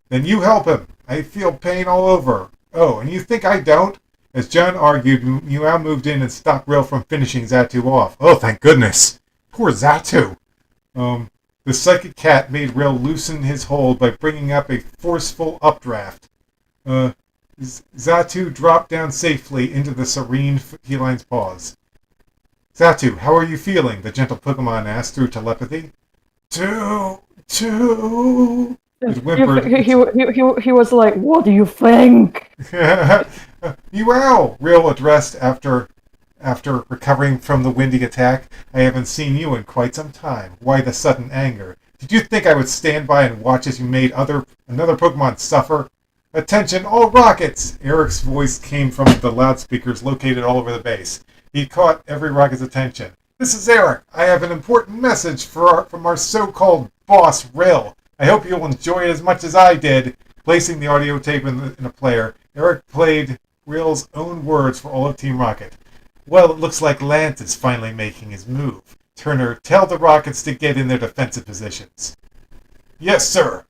Then you help him. I feel pain all over. Oh, and you think I don't? As John argued, Meow moved in and stopped Rill from finishing Zatu off. Oh, thank goodness. Poor Zatu. The psychic cat made Rill loosen his hold by bringing up a forceful updraft. Zatu dropped down safely into the serene feline's paws. Zatu, how are you feeling? The gentle Pokemon asked through telepathy. Two. It whimpered. He was like, what do you think? Meow, Rill addressed after recovering from the windy attack. I haven't seen you in quite some time. Why the sudden anger? Did you think I would stand by and watch as you made another Pokemon suffer? Attention, all rockets! Eric's voice came from the loudspeakers located all over the base. He caught every rocket's attention. This is Eric. I have an important message from our so-called boss, Rill. I hope you'll enjoy it as much as I did. Placing the audio tape in a player, Eric played Rill's own words for all of Team Rocket. Well, it looks like Lance is finally making his move. Turner, tell the Rockets to get in their defensive positions. Yes, sir.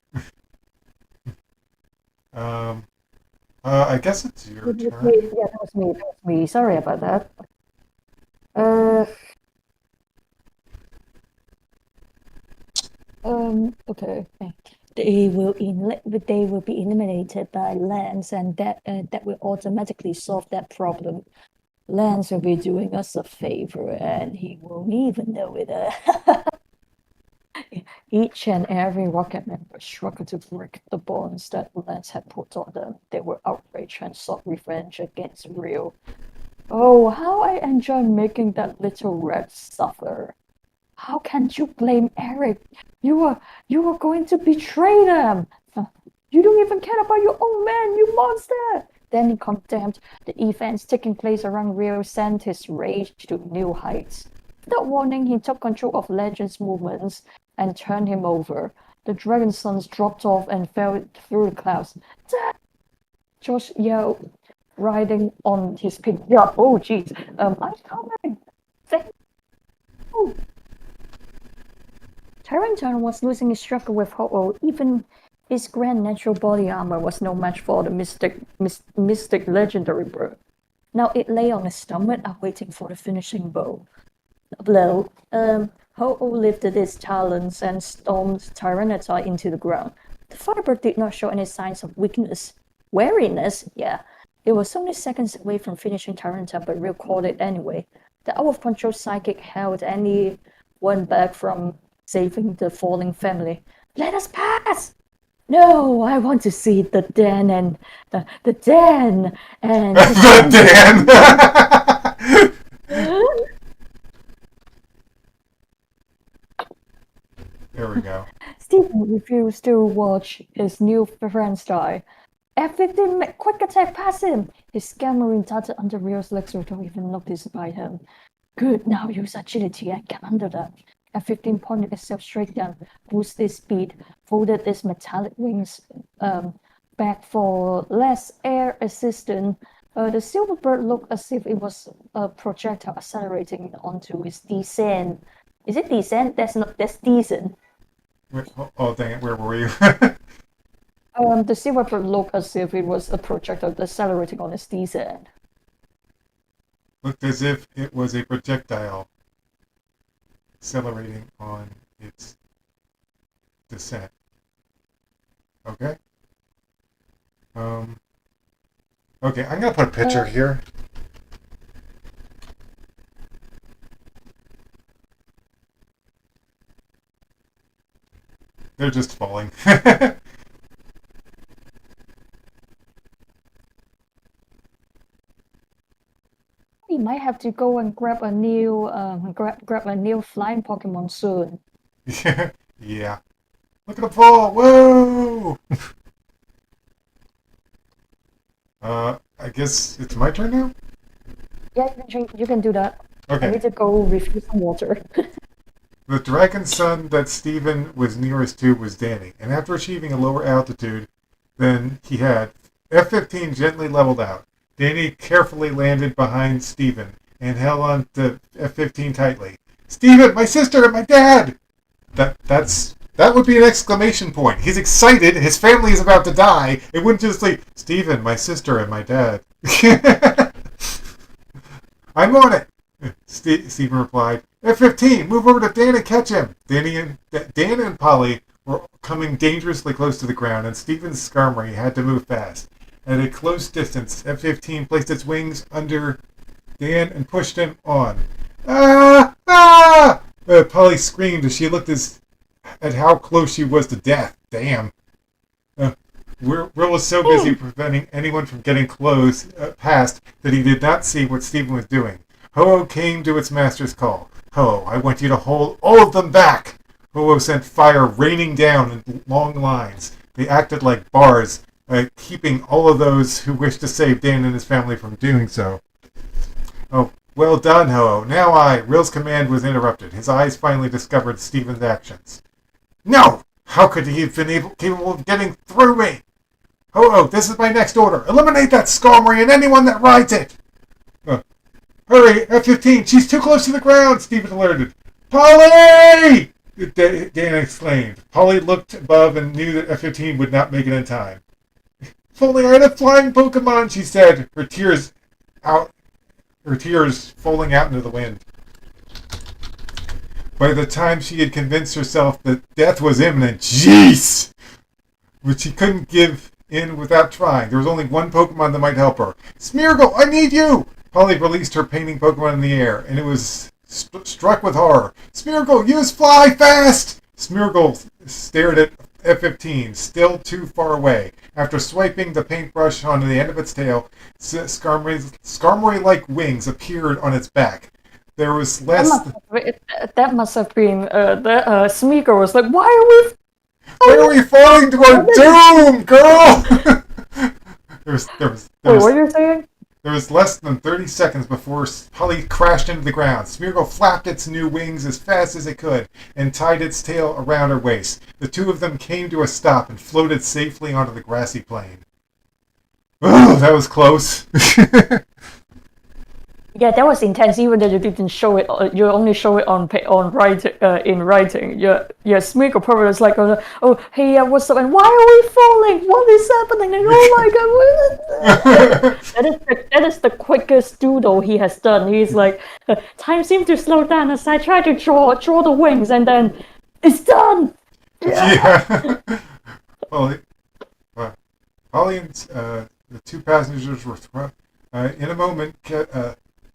I guess it's your turn. Yeah, that was me. Sorry about that. Okay. They will be eliminated by Lance, and that will automatically solve that problem. Lance will be doing us a favor, and he won't even know it. Each and every Rocket member struggled to break the bonds that Lance had put on them. They were outraged and sought revenge against Rio. Oh, how I enjoy making that little rat suffer. How can you blame Eric? You are going to betray them. You don't even care about your own man, you monster! Then he condemned the events taking place around Rio, sent his rage to new heights. Without warning, he took control of Legend's movements and turned him over. The Dragon Sons dropped off and fell through the clouds. Josh yelled, riding on his pig. Yeah, oh jeez. I'm coming. Oh. Tyranitar was losing his struggle with Ho-Oh. Even his grand natural body armor was no match for the mystic legendary bird. Now it lay on its stomach, awaiting for the finishing blow. Ho-Oh lifted its talons and stomped Tyranitar into the ground. The firebird did not show any signs of weakness. Wariness? Yeah. It was only seconds away from finishing Tyranitar, but Real called it anyway. The out-of-control psychic held anyone back from saving the falling family. Let us pass! No, I want to see the den and the den and the den. There we go. Stephen refused to watch his new friends die. F-15 quick attack past him. His Scamarine darted under Rio's legs without even noticing by him. Good, now use agility and get under that. F-15 pointed itself straight down, boosted its speed, folded its metallic wings back for less air assistance. The silver bird looked as if it was a projectile accelerating onto its descent. Is it descent? That's decent. Oh, dang it, where were you? The silver bird looked as if it was a projectile accelerating on its descent. Looked as if it was a projectile accelerating on its descent. Okay. Okay, I'm gonna put a picture here. They're just falling. We might have to go and grab a new grab a new flying Pokemon soon. Yeah. Look at the fall! Whoa! I guess it's my turn now? Yeah, you can do that. Okay. I need to go refill some water. The dragon sun that Stephen was nearest to was Danny, and after achieving a lower altitude than he had, F-15 gently leveled out. Danny carefully landed behind Stephen and held on to F-15 tightly. Stephen, my sister, and my dad! That would be an exclamation point. He's excited. His family is about to die. It wouldn't just say, Stephen, my sister, and my dad. I'm on it, Stephen replied. F-15, move over to Dan and catch him. Dan and Polly were coming dangerously close to the ground, and Stephen's Skarmory had to move fast. At a close distance, F-15 placed its wings under Dan and pushed him on. Ah! Ah! Polly screamed as she looked at how close she was to death. Damn. Will was so busy preventing anyone from getting past that he did not see what Stephen was doing. Ho-Oh came to its master's call. Ho-Oh, I want you to hold all of them back. Ho-Oh sent fire raining down in long lines. They acted like bars, keeping all of those who wished to save Dan and his family from doing so. Oh, well done, Ho-Oh. Now Rill's command was interrupted. His eyes finally discovered Stephen's actions. No! How could he have been capable of getting through me? Ho-Oh, this is my next order. Eliminate that Skarmory and anyone that rides it! Hurry, F-15, she's too close to the ground, Stephen alerted. Polly! Dan exclaimed. Polly looked above and knew that F-15 would not make it in time. If only I had a flying Pokemon, she said, her tears falling out into the wind. By the time she had convinced herself that death was imminent, jeez! But she couldn't give in without trying. There was only one Pokemon that might help her. Smeargle, I need you! Polly released her painting Pokemon in the air, and it was struck with horror. Smeargle, use fly fast! Smeargle stared at F-15, still too far away. After swiping the paintbrush onto the end of its tail, Skarmory-like wings appeared on its back. There was less... That must have been... Smeargle was like, why are we falling to our doom, girl? Wait, what are you saying? There was less than 30 seconds before Polly crashed into the ground. Smeargle flapped its new wings as fast as it could and tied its tail around her waist. The two of them came to a stop and floated safely onto the grassy plain. Oh, that was close. Yeah, that was intense. Even though you didn't show it, you only show it in writing. Yeah, Smeargle probably was like, "Oh, hey, what's up? And why are we falling? What is happening? And oh my god, that is the quickest doodle he has done. He's like, time seems to slow down as I try to draw the wings, and then it's done. Yeah. Polly and the two passengers were thrown. In a moment,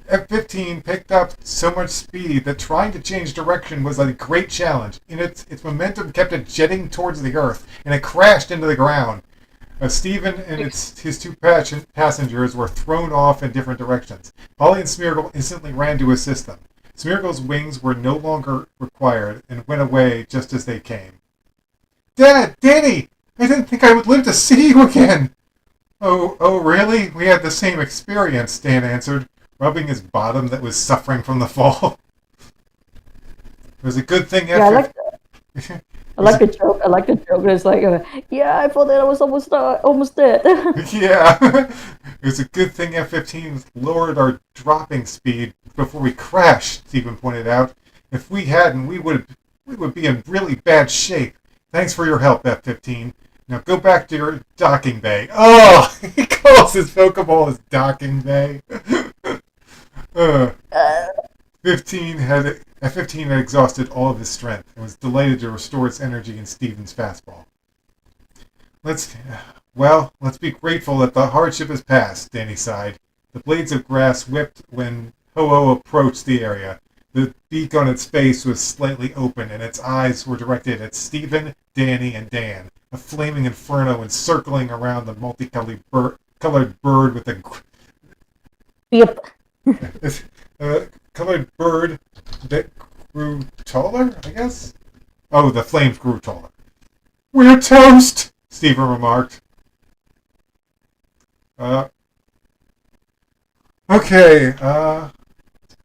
F-15 picked up so much speed that trying to change direction was a great challenge. Its momentum kept it jetting towards the earth, and it crashed into the ground. Stephen and his two passengers were thrown off in different directions. Polly and Smeargle instantly ran to assist them. Smeargle's wings were no longer required and went away just as they came. Dad! Danny! I didn't think I would live to see you again! Oh, really? We had the same experience, Dan answered. rubbing his bottom that was suffering from the fall. It was a good thing Yeah, F15... I like the joke. I like the joke. It's like, yeah, I thought that I was almost dead. Yeah, it was a good thing F-15 lowered our dropping speed before we crashed, Stephen pointed out. If we hadn't, we would be in really bad shape. Thanks for your help, F-15. Now go back to your docking bay. Oh, he calls his Pokeball his docking bay. uh, 15 had F-15 had exhausted all of his strength and was delighted to restore its energy in Stephen's fastball. Let's be grateful that the hardship has passed, Danny sighed. The blades of grass whipped when Ho-Oh approached the area. The beak on its face was slightly open, and its eyes were directed at Stephen, Danny, and Dan, a flaming inferno encircling around the multicolored bird with a... Yep. Colored bird that grew taller, I guess? Oh, the flames grew taller. We're toast, Stephen remarked.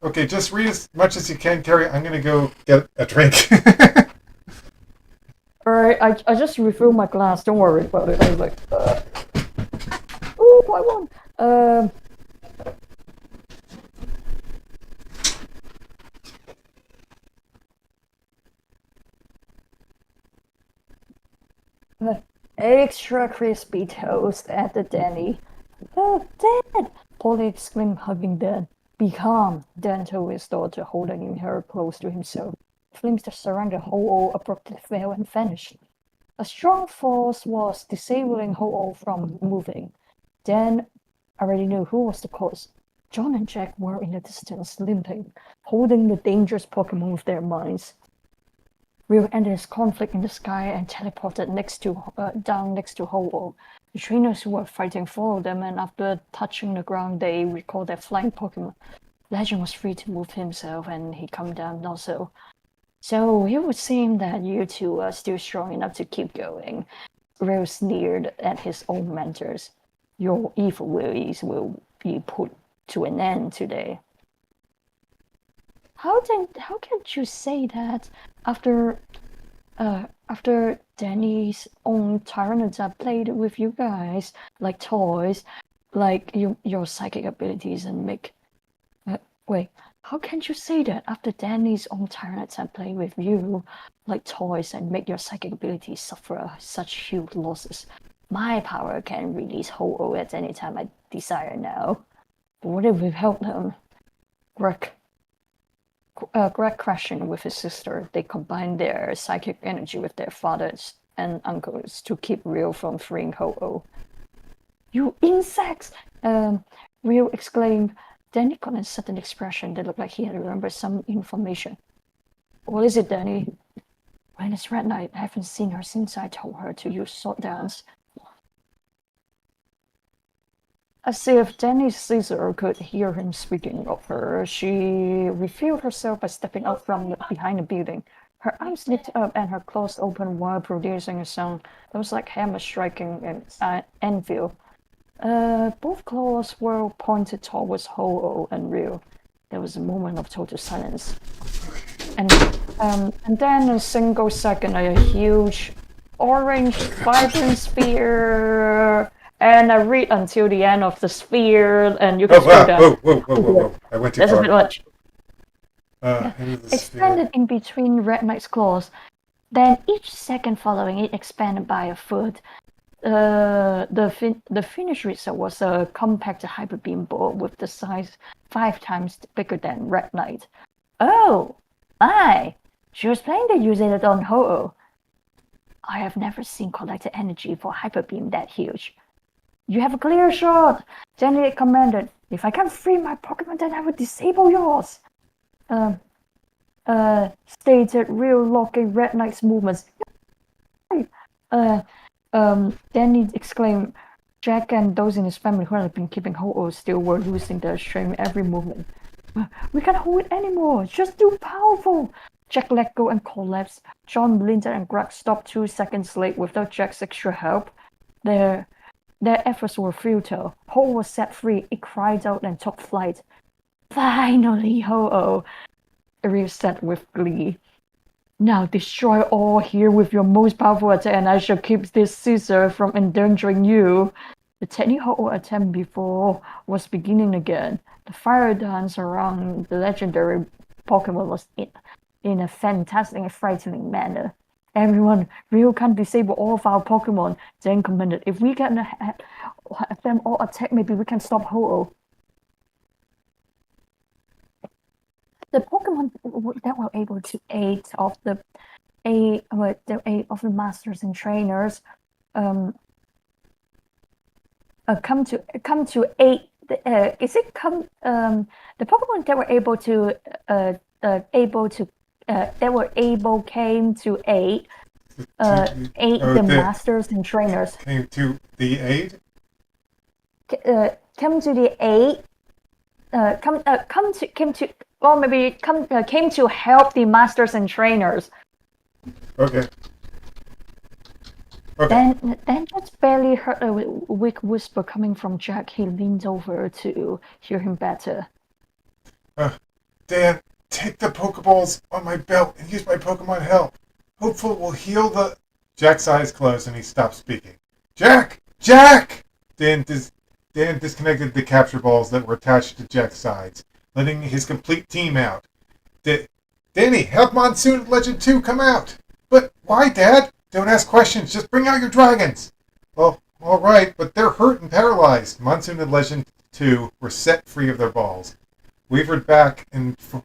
Okay, just read as much as you can, Carrie. I'm gonna go get a drink. Alright, I just refilled my glass. Don't worry about it. I was like, oh, I won. Extra crispy toast at the Danny. Oh, Dad! Polly exclaimed, hugging Dan. Be calm, Dan told his daughter, holding her close to himself. Flames that surrounded Ho-Oh abruptly fell and vanished. A strong force was disabling Ho-Oh from moving. Dan already knew who was the cause. John and Jack were in the distance, limping, holding the dangerous Pokemon with their minds. Rio ended his conflict in the sky and teleported down next to Ho-Oh. The trainers who were fighting followed them, and after touching the ground, they recalled their flying Pokemon. Legend was free to move himself, and he calmed down also. So it would seem that you two are still strong enough to keep going. Rio sneered at his own mentors. Your evil ways will be put to an end today. How can't you say that after Danny's own Tyranitar played with you guys like toys, like your psychic abilities and make... wait, how can't you say that after Danny's own Tyranitar played with you like toys and make your psychic abilities suffer such huge losses? My power can release Ho-Oh at any time I desire now. But what if we help them? Greg crashing with his sister, they combined their psychic energy with their fathers and uncles to keep Rio from freeing Ho-Oh. You insects! Rio exclaimed. Danny got a sudden expression that looked like he had remembered some information. What is it, Danny? When it's Red Knight, I haven't seen her since I told her to use sword dance. As if Danny's sister could hear him speaking of her, she revealed herself by stepping out from behind the building. Her arms lifted up and her claws opened while producing a sound that was like hammer striking an anvil. Both claws were pointed towards Ho-Oh and Rio. There was a moment of total silence. And then in a single second, a huge orange vibrant sphere. And I read until the end of the sphere, and you can scroll down. Whoa. I went too far. That's a bit much. Expanded Expanded in between Red Knight's claws. Then each second following it expanded by a foot. The finished result was a compact hyper beam ball with the size 5 times bigger than Red Knight. Oh, my! She was planning to use it on Ho-Oh. I have never seen collected energy for hyper beam that huge. You have a clear shot, Jenny commanded. If I can't free my Pokemon, then I will disable yours. Stated Rio locking Red Knight's movements. Danny exclaimed. Jack and those in his family who had been keeping Ho-Oh still were losing their strength every movement. We can't hold it anymore. It's just too powerful. Jack let go and collapsed. John, Linda, and Greg stopped 2 seconds late without Jack's extra help. Their efforts were futile. Ho was set free. It cried out and took flight. Finally, Ho-Oh, Ryu said with glee. Now destroy all here with your most powerful attack, and I shall keep this Caesar from endangering you. The technique Ho-Oh attempt before was beginning again. The fire dance around the legendary Pokemon was in a fantastic and frightening manner. Everyone, Ryu can't disable all of our Pokemon. Then commented, if we can have them all attack, maybe we can stop Ho-Oh. The Pokemon that were able to aid of the masters and trainers come to aid. The Pokemon that were able to came to aid the masters and trainers. Came to the aid. Come to the aid. Came to help the masters and trainers. Okay. Then just barely heard a weak whisper coming from Jack. He leaned over to hear him better. Dan, take the Pokeballs on my belt and use my Pokemon help. Hopeful will heal the... Jack's eyes closed and he stopped speaking. Jack! Jack! Dan disconnected the capture balls that were attached to Jack's sides, letting his complete team out. Danny, help Monsoon and Legend 2 come out! But why, Dad? Don't ask questions, just bring out your dragons! Well, alright, but they're hurt and paralyzed. Monsoon and Legend 2 were set free of their balls. Wavered back and forth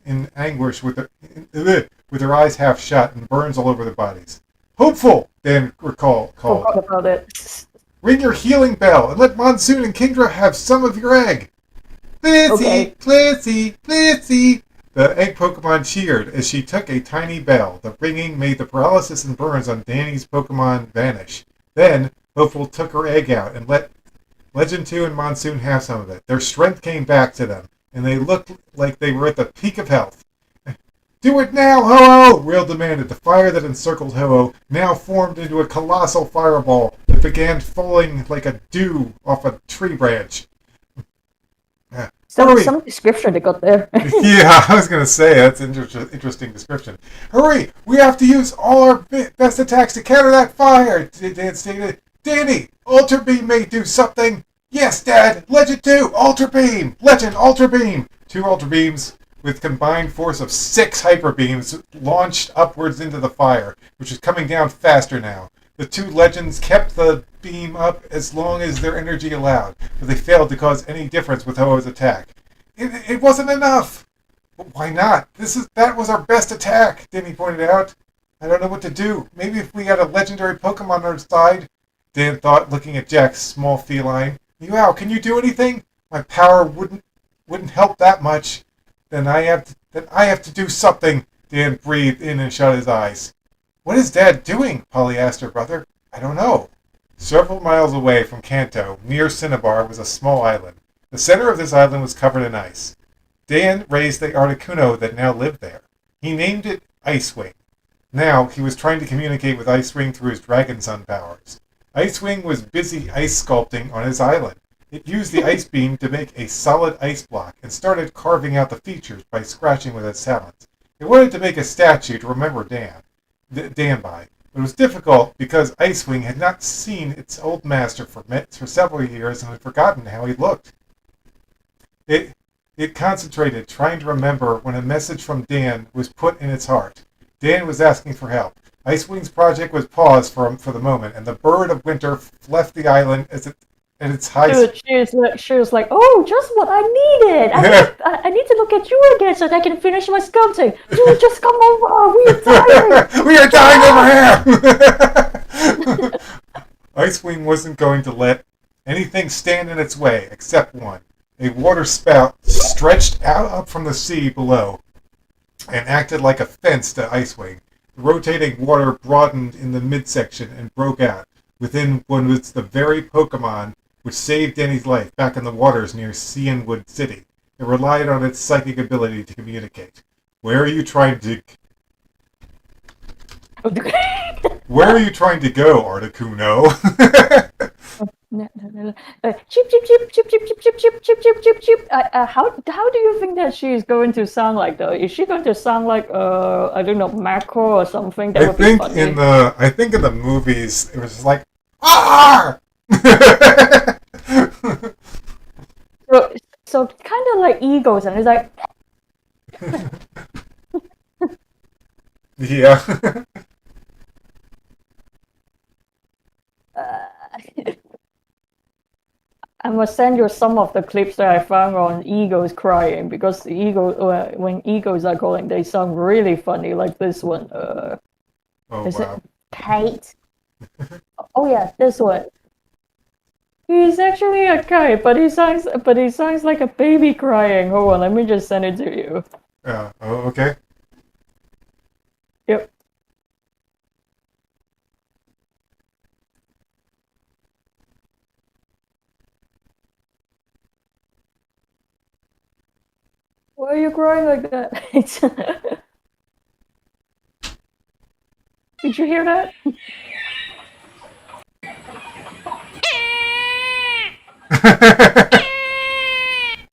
in anguish with their eyes half shut and burns all over their bodies. Hopeful, Dan called. Forgot about it. Ring your healing bell and let Monsoon and Kingdra have some of your egg. Blissey, Blissey, Blissey. The egg Pokemon cheered as she took a tiny bell. The ringing made the paralysis and burns on Danny's Pokemon vanish. Then, Hopeful took her egg out and let Legend 2 and Monsoon have some of it. Their strength came back to them, and they looked like they were at the peak of health. Do it now, Ho-Oh! Real demanded. The fire that encircled Ho-Oh now formed into a colossal fireball that began falling like a dew off a tree branch. Some description they got there. Yeah, I was going to say, that's an interesting description. Hurry! We have to use all our best attacks to counter that fire, Dan stated. Danny, Ultra Beam may do something. Yes, Dad! Legend 2, Ultra Beam! Legend, Ultra Beam! 2 Ultra Beams with combined force of 6 Hyper Beams launched upwards into the fire, which is coming down faster now. The 2 legends kept the beam up as long as their energy allowed, but they failed to cause any difference with Ho-Oh's attack. It wasn't enough! But why not? That was our best attack, Danny pointed out. I don't know what to do. Maybe if we had a legendary Pokemon on our side, Dan thought, looking at Jack's small feline. Meow, can you do anything? My power wouldn't help that much. Then I have to do something. Dan breathed in and shut his eyes. What is Dad doing? Polly asked her brother. I don't know. Several miles away from Kanto, near Cinnabar, was a small island. The center of this island was covered in ice. Dan raised the Articuno that now lived there. He named it Icewing. Now he was trying to communicate with Icewing through his Dragon Sun powers. Icewing was busy ice sculpting on his island. It used the ice beam to make a solid ice block and started carving out the features by scratching with its talons. It wanted to make a statue to remember Dan by. It was difficult because Icewing had not seen its old master for several years and had forgotten how he looked. It concentrated, trying to remember when a message from Dan was put in its heart. Dan was asking for help. Icewing's project was paused for the moment, and the bird of winter left the island at its height. She was like, oh, just what I needed. I need to look at you again so that I can finish my sculpting. Dude, just come over. We are dying. We are dying over here. Icewing wasn't going to let anything stand in its way except one. A water spout stretched out up from the sea below and acted like a fence to Icewing. The rotating water broadened in the midsection and broke out. Within one was the very Pokemon which saved Danny's life back in the waters near Cianwood City. It relied on its psychic ability to communicate. Where are you trying to go, Articuno? Chip, chip, chip, chip, chip, chip, chip, chip, chip, chip, chip, chip. How do you think that she is going to sound like though? Is she going to sound like I don't know, Marco or something? That would be funny. I think in the movies it was just like ah. So kind of like egos, and it's like yeah. I must send you some of the clips that I found on eagles crying because when eagles are calling, they sound really funny. Like this one. Oh Is wow. it Kate? Oh yeah, this one. He's actually a kite, but he sounds like a baby crying. Hold on, let me just send it to you. Oh okay. Yep. Why are you crying like that? Did you hear that?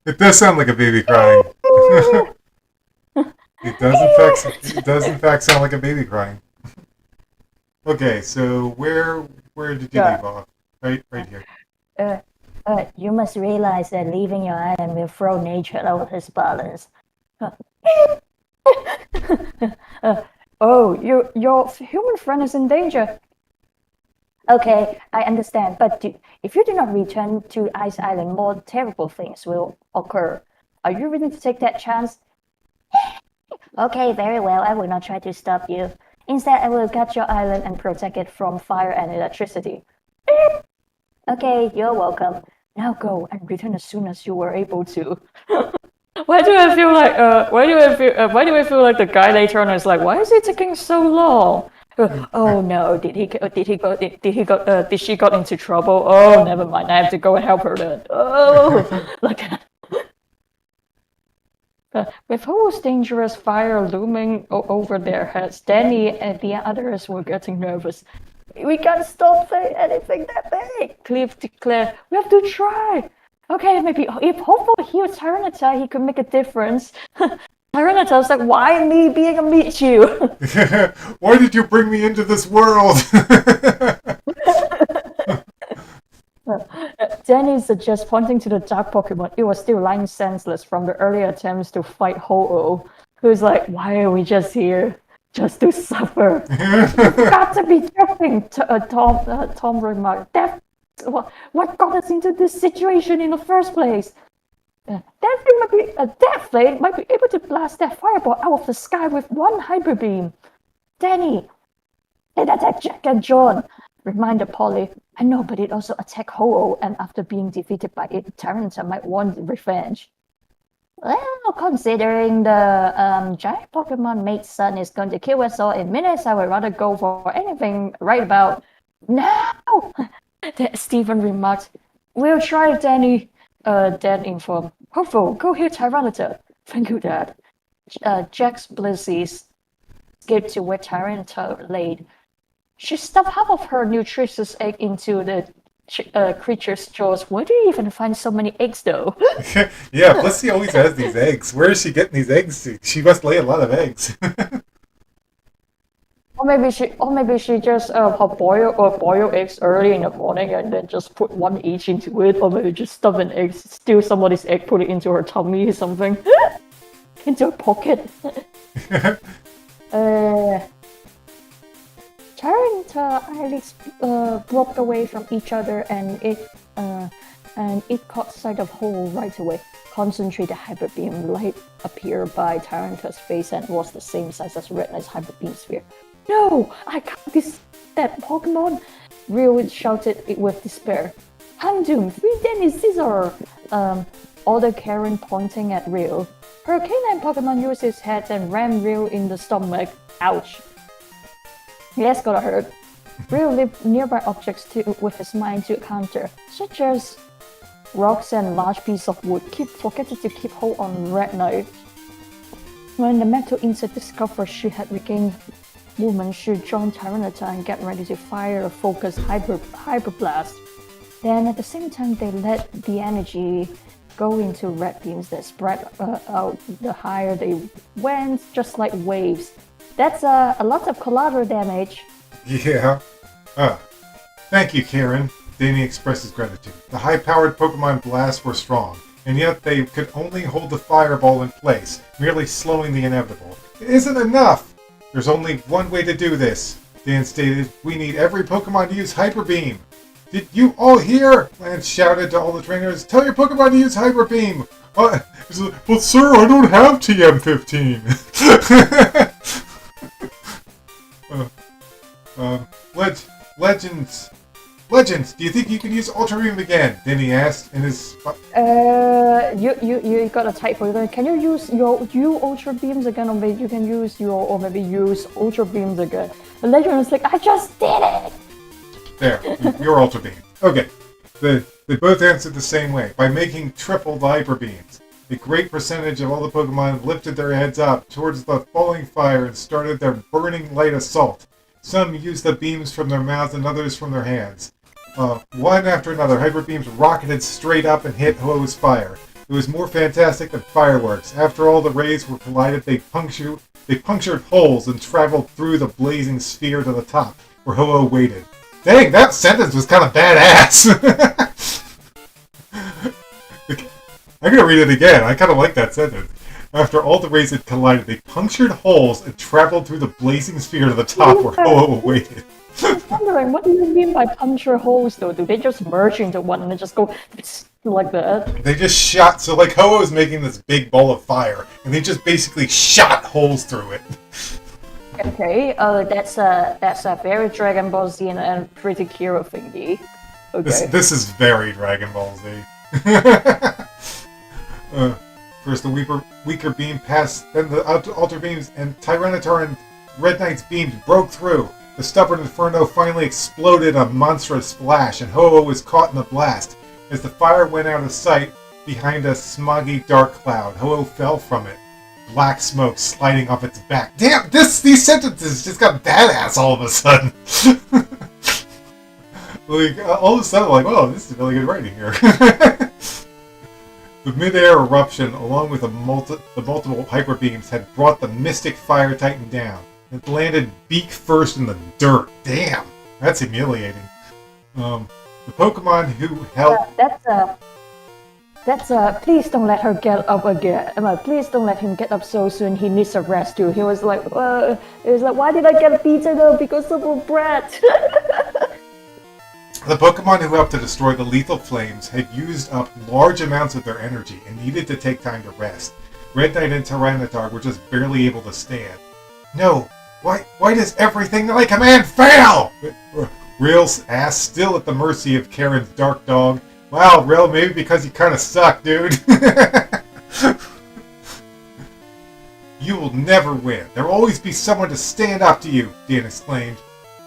It does sound like a baby crying. It does in fact sound like a baby crying. Okay, so where did you leave off? Right here. You must realize that leaving your island will throw nature out of its balance. Oh, your human friend is in danger. Okay, I understand, but if you do not return to Ice Island, more terrible things will occur. Are you willing to take that chance? Okay, very well. I will not try to stop you. Instead, I will guard your island and protect it from fire and electricity. Okay, you're welcome. Now go and return as soon as you were able to. Why do I feel like why do I feel like the guy later on is like, why is it taking so long? Oh no, did she got into trouble? Oh, never mind. I have to go and help her then. Oh, like with whose dangerous fire looming over their heads, Danny and the others were getting nervous. We can't stop saying anything that big. Cliff declared, we have to try. Okay, maybe if hopefully he was Tyranitar, he could make a difference. Tyranitar's like, why me being a Michu? Why did you bring me into this world? Danny suggests pointing to the dark Pokemon. It was still lying senseless from the earlier attempts to fight Ho-Oh, who's like, why are we just here? Just to suffer. You've got to be joking, Tom remarked. What got us into this situation in the first place? That flame might be able to blast that fireball out of the sky with one hyper beam. Danny, it attacked Jack and John, reminded Polly. I know, but it also attacked Ho-Oh, and after being defeated by it, Tyranitar might want revenge. Well, considering the giant Pokemon mate Sun is going to kill us all in minutes, I would rather go for anything right about now. Stephen remarked. We'll try, Danny. Dad informed. Hopeful, go heal Tyranitar. Thank you, Dad. Jack's Blizzies escaped to where Tyranitar laid. She stuffed half of her nutritious egg into the creature's jaws. Where do you even find so many eggs, though? Yeah, Blissey always has these eggs. Where is she getting these eggs to? She must lay a lot of eggs. Or maybe she just boil eggs early in the morning and then just put one each into it, or maybe just stuff an egg, steal somebody's egg, put it into her tummy or something, into her pocket. Tyranitar eyelids broke away from each other, and it caught sight of Ho right away. Concentrated hyper beam light appeared by Tyranitar's face and was the same size as Red Knight's hyper beam sphere. No, I can't be that Pokemon! Ryo shouted it with despair. Houndoom, free Danny Scissor! Ordered Karen, pointing at Ryo. Her canine Pokemon used his head and rammed Ryo in the stomach. Ouch. Yes, gotta hurt. Ryo leaped nearby objects with his mind to counter, such as rocks and large pieces of wood. Forgetting to keep hold on Red Knight. When the metal insect discovered she had regained movement, she joined Tyranitar and get ready to fire a focused hyper blast. Then at the same time, they let the energy go into red beams that spread out the higher they went, just like waves. That's a lot of collateral damage. Yeah. Thank you, Karen. Danny expresses gratitude. The high-powered Pokemon blasts were strong, and yet they could only hold the fireball in place, merely slowing the inevitable. It isn't enough! There's only one way to do this, Dan stated. We need every Pokemon to use Hyper Beam. Did you all hear? Lance shouted to all the trainers. Tell your Pokemon to use Hyper Beam! But sir, I don't have TM15! Legends, do you think you can use Ultra Beam again? Danny asked in his... You got a typo. Can you use your Ultra Beams again, or maybe you can use use Ultra Beams again? And Legend was like, I just did it! There, your Ultra Beam. Okay, they both answered the same way, by making triple the Hyper Beams. A great percentage of all the Pokemon lifted their heads up towards the falling fire and started their burning light assault. Some used the beams from their mouths and others from their hands. One after another, Hyper Beams rocketed straight up and hit Ho-Oh's fire. It was more fantastic than fireworks. After all the rays were collided, they punctured holes and traveled through the blazing sphere to the top, where Ho-Oh waited. Dang, that sentence was kind of badass! I'm gonna read it again. I kind of like that sentence. After all the rays had collided, they punctured holes and traveled through the blazing sphere to the top where Ho-Oh waited. I'm wondering, what do you mean by puncture holes, though? Do they just merge into one and then just go like that? They just shot, so like Ho-Oh's making this big ball of fire, and they just basically shot holes through it. Okay, that's a very Dragon Ball Z and pretty Kiro thingy. Okay. This is very Dragon Ball Z. First the weaker beam passed, then the Ultra Beams, and Tyranitar and Red Knight's beams broke through. The stubborn Inferno finally exploded a monstrous splash, and Ho-Oh was caught in the blast. As the fire went out of sight behind a smoggy dark cloud, Ho-Oh fell from it. Black smoke sliding off its back. Damn, these sentences just got badass all of a sudden. Like, all of a sudden, like, oh, this is really good writing here. The mid-air eruption, along with the multiple hyper beams, had brought the Mystic Fire Titan down. It landed beak first in the dirt. Damn, that's humiliating. The Pokemon who helped... Please don't let her get up again. Please don't let him get up so soon. He needs a rest too. He was like, why did I get beaten up? Because of a brat. The Pokemon who helped to destroy the lethal flames had used up large amounts of their energy and needed to take time to rest. Red Knight and Tyranitar were just barely able to stand. No, why does everything that I command fail? Real's ass still at the mercy of Karen's dark dog. Wow, Real, maybe because you kinda suck, dude. You will never win. There will always be someone to stand up to you, Dan exclaimed.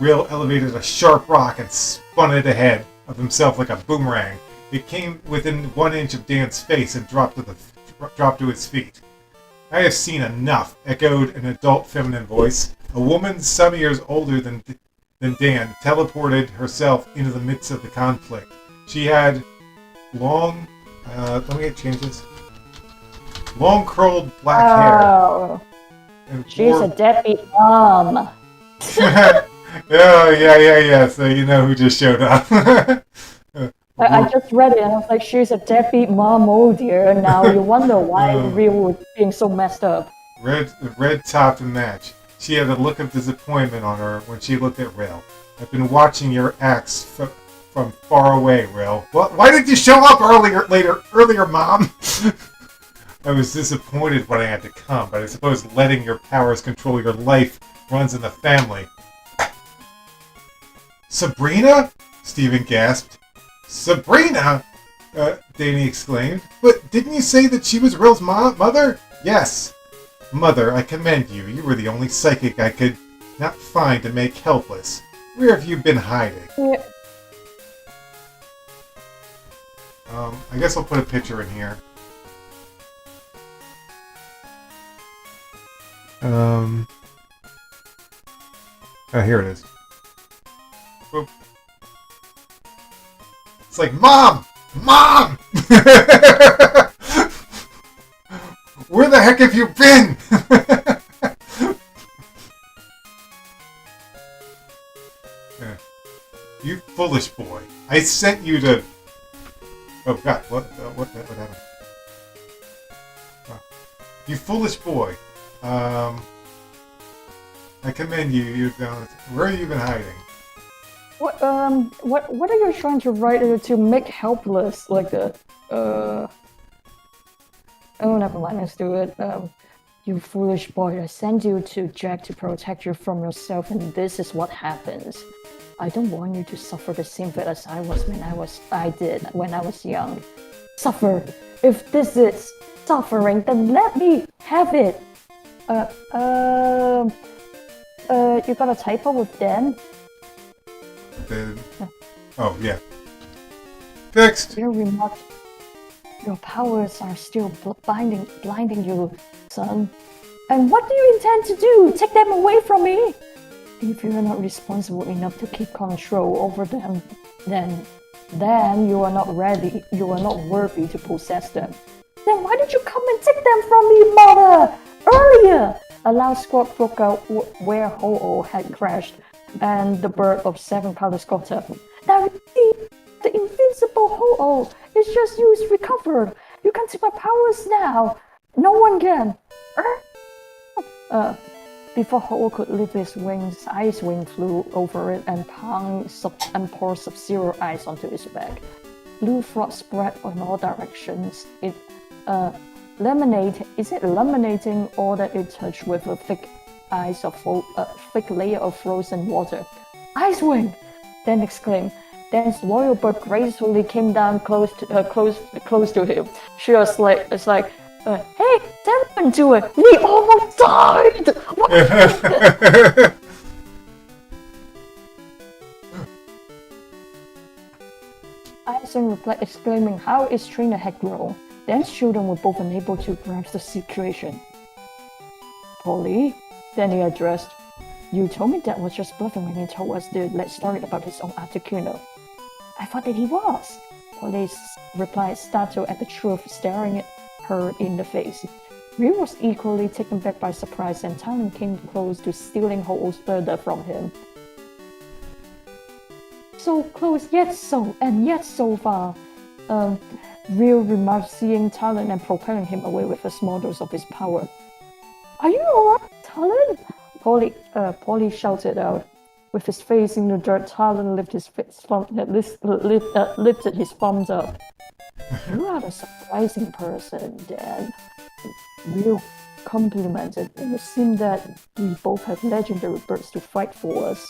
Real elevated a sharp rock and spun it ahead of himself like a boomerang. It came within 1 inch of Dan's face and dropped to his feet. I have seen enough, echoed an adult feminine voice. A woman some years older than Dan teleported herself into the midst of the conflict. She had long, let me change this. Long curled black hair. And she's a deadbeat mom. Yeah. So you know who just showed up. I just read it and I was like, she's a deadbeat mom, oh dear. Now you wonder why Real was being so messed up. Red topped and match. She had a look of disappointment on her when she looked at Rail. I've been watching your acts from far away, Rail. Why did you show up earlier, Mom? I was disappointed when I had to come, but I suppose letting your powers control your life runs in the family. Sabrina? Stephen gasped. Sabrina? Danny exclaimed. But didn't you say that she was Real's mother? Yes. Mother, I commend you. You were the only psychic I could not find to make helpless. Where have you been hiding? Yeah. I guess I'll put a picture in here. Oh, here it is. Boop. It's like, Mom! Mom! Where the heck have you been? You foolish boy. I sent you to... Oh god, what happened? Oh. You foolish boy. I commend you. Where have you been hiding? What are you trying to write to make helpless? Like oh, never mind, let's do it. You foolish boy, I sent you to Jack to protect you from yourself, and this is what happens. I don't want you to suffer the same fate as I did when I was young. Suffer. If this is suffering, then let me have it. You got a typo with Dan? Oh, yeah. Fixed! Your remark. Your powers are still blinding you, son. And what do you intend to do? Take them away from me? If you are not responsible enough to keep control over them, then you are not ready. You are not worthy to possess them. Then why did you come and take them from me, mother? Earlier! A loud squawk broke out where Ho-Oh had crashed, and the bird of 7 colors got up. Now you see, the invincible Ho-Oh is just used recovered. You can take my powers now. No one can. Before Ho-Oh could lift his wings, Ice Wing flew over it and poured Sub-Zero ice onto his back. Blue frost spread in all directions. It laminating all that it touched with a thick layer of frozen water. Ice Wing! Dan exclaimed. Dan's loyal bird gracefully came down close to him. She was like, hey, don't do it! We almost died! Ison replied, exclaiming how its trainer had grown. Dan's children were both unable to grasp the situation. Polly, Danny addressed, you told me Dad was just bluffing when he told us the story about his own Articuno. I thought that he was. Polly replied, startled at the truth, staring at her in the face. Ryu was equally taken back by surprise, and Talon came close to stealing Ho-Oh's burden from him. So close, yet so far. Ryu remarked, seeing Talon and propelling him away with a small dose of his power. Are you alright, Talon? Polly shouted out. With his face in the dirt, Talon lifted his thumbs up. You are a surprising person, Dan. Ryu complimented. It would seem that we both have legendary birds to fight for us.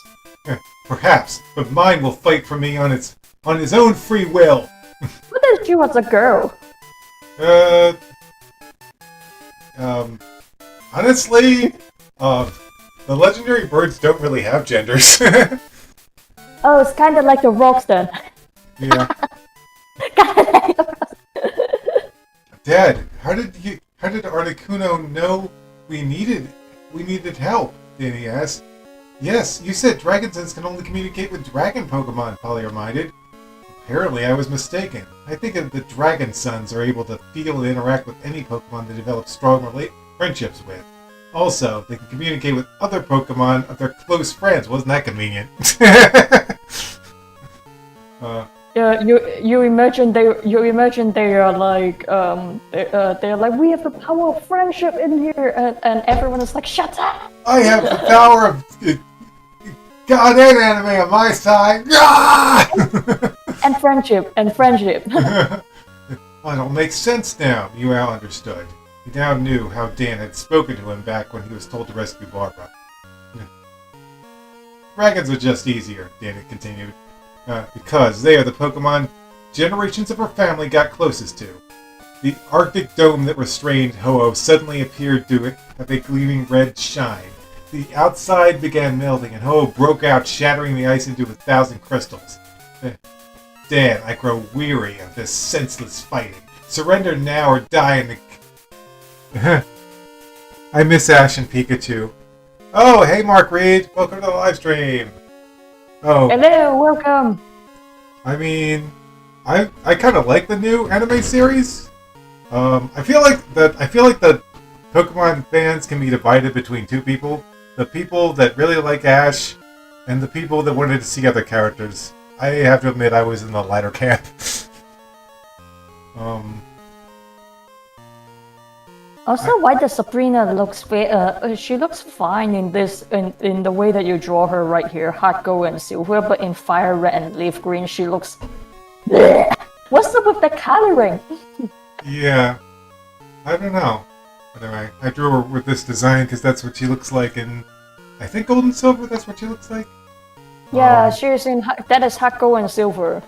Perhaps, but mine will fight for me on his own free will. What if you was a girl? Honestly, the legendary birds don't really have genders. Oh, it's kind of like the rocks then. Yeah. Dad, how did Articuno know we needed help? Danny asked. Yes, you said Dragon Sense can only communicate with dragon Pokemon, Polly reminded. Apparently, I was mistaken. I think that the Dragon Sons are able to feel and interact with any Pokemon they develop strong friendships with. Also, they can communicate with other Pokemon of their close friends. Wasn't that convenient? Yeah, you imagine they are like they're like, we have the power of friendship in here, and everyone is like, shut up! I have the power of God and anime on my side. and friendship. Well, it all makes sense now. Yuao understood. He now knew how Dan had spoken to him back when he was told to rescue Barbara. Dragons are just easier, Dan had continued. Because they are the Pokemon generations of her family got closest to. The Arctic dome that restrained Ho-Oh suddenly appeared to it with a gleaming red shine. The outside began melting, and Ho-Oh broke out, shattering the ice into 1,000 crystals. Dan, I grow weary of this senseless fighting. Surrender now or die in the... I miss Ash and Pikachu. Oh, hey Mark Reed! Welcome to the live stream! Oh. Hello, welcome! I mean, I kind of like the new anime series. I feel like the Pokemon fans can be divided between two people: the people that really like Ash, and the people that wanted to see other characters. I have to admit, I was in the lighter camp. Also, why does Sabrina looks she looks fine in this in the way that you draw her right here, hot gold and silver, but in fire red and leaf green she looks. Bleh. What's up with the coloring? Yeah, I don't know. Anyway, I drew her with this design because that's what she looks like in, I think, gold and silver. That's what she looks like. Yeah, she's in. That is hot gold and silver.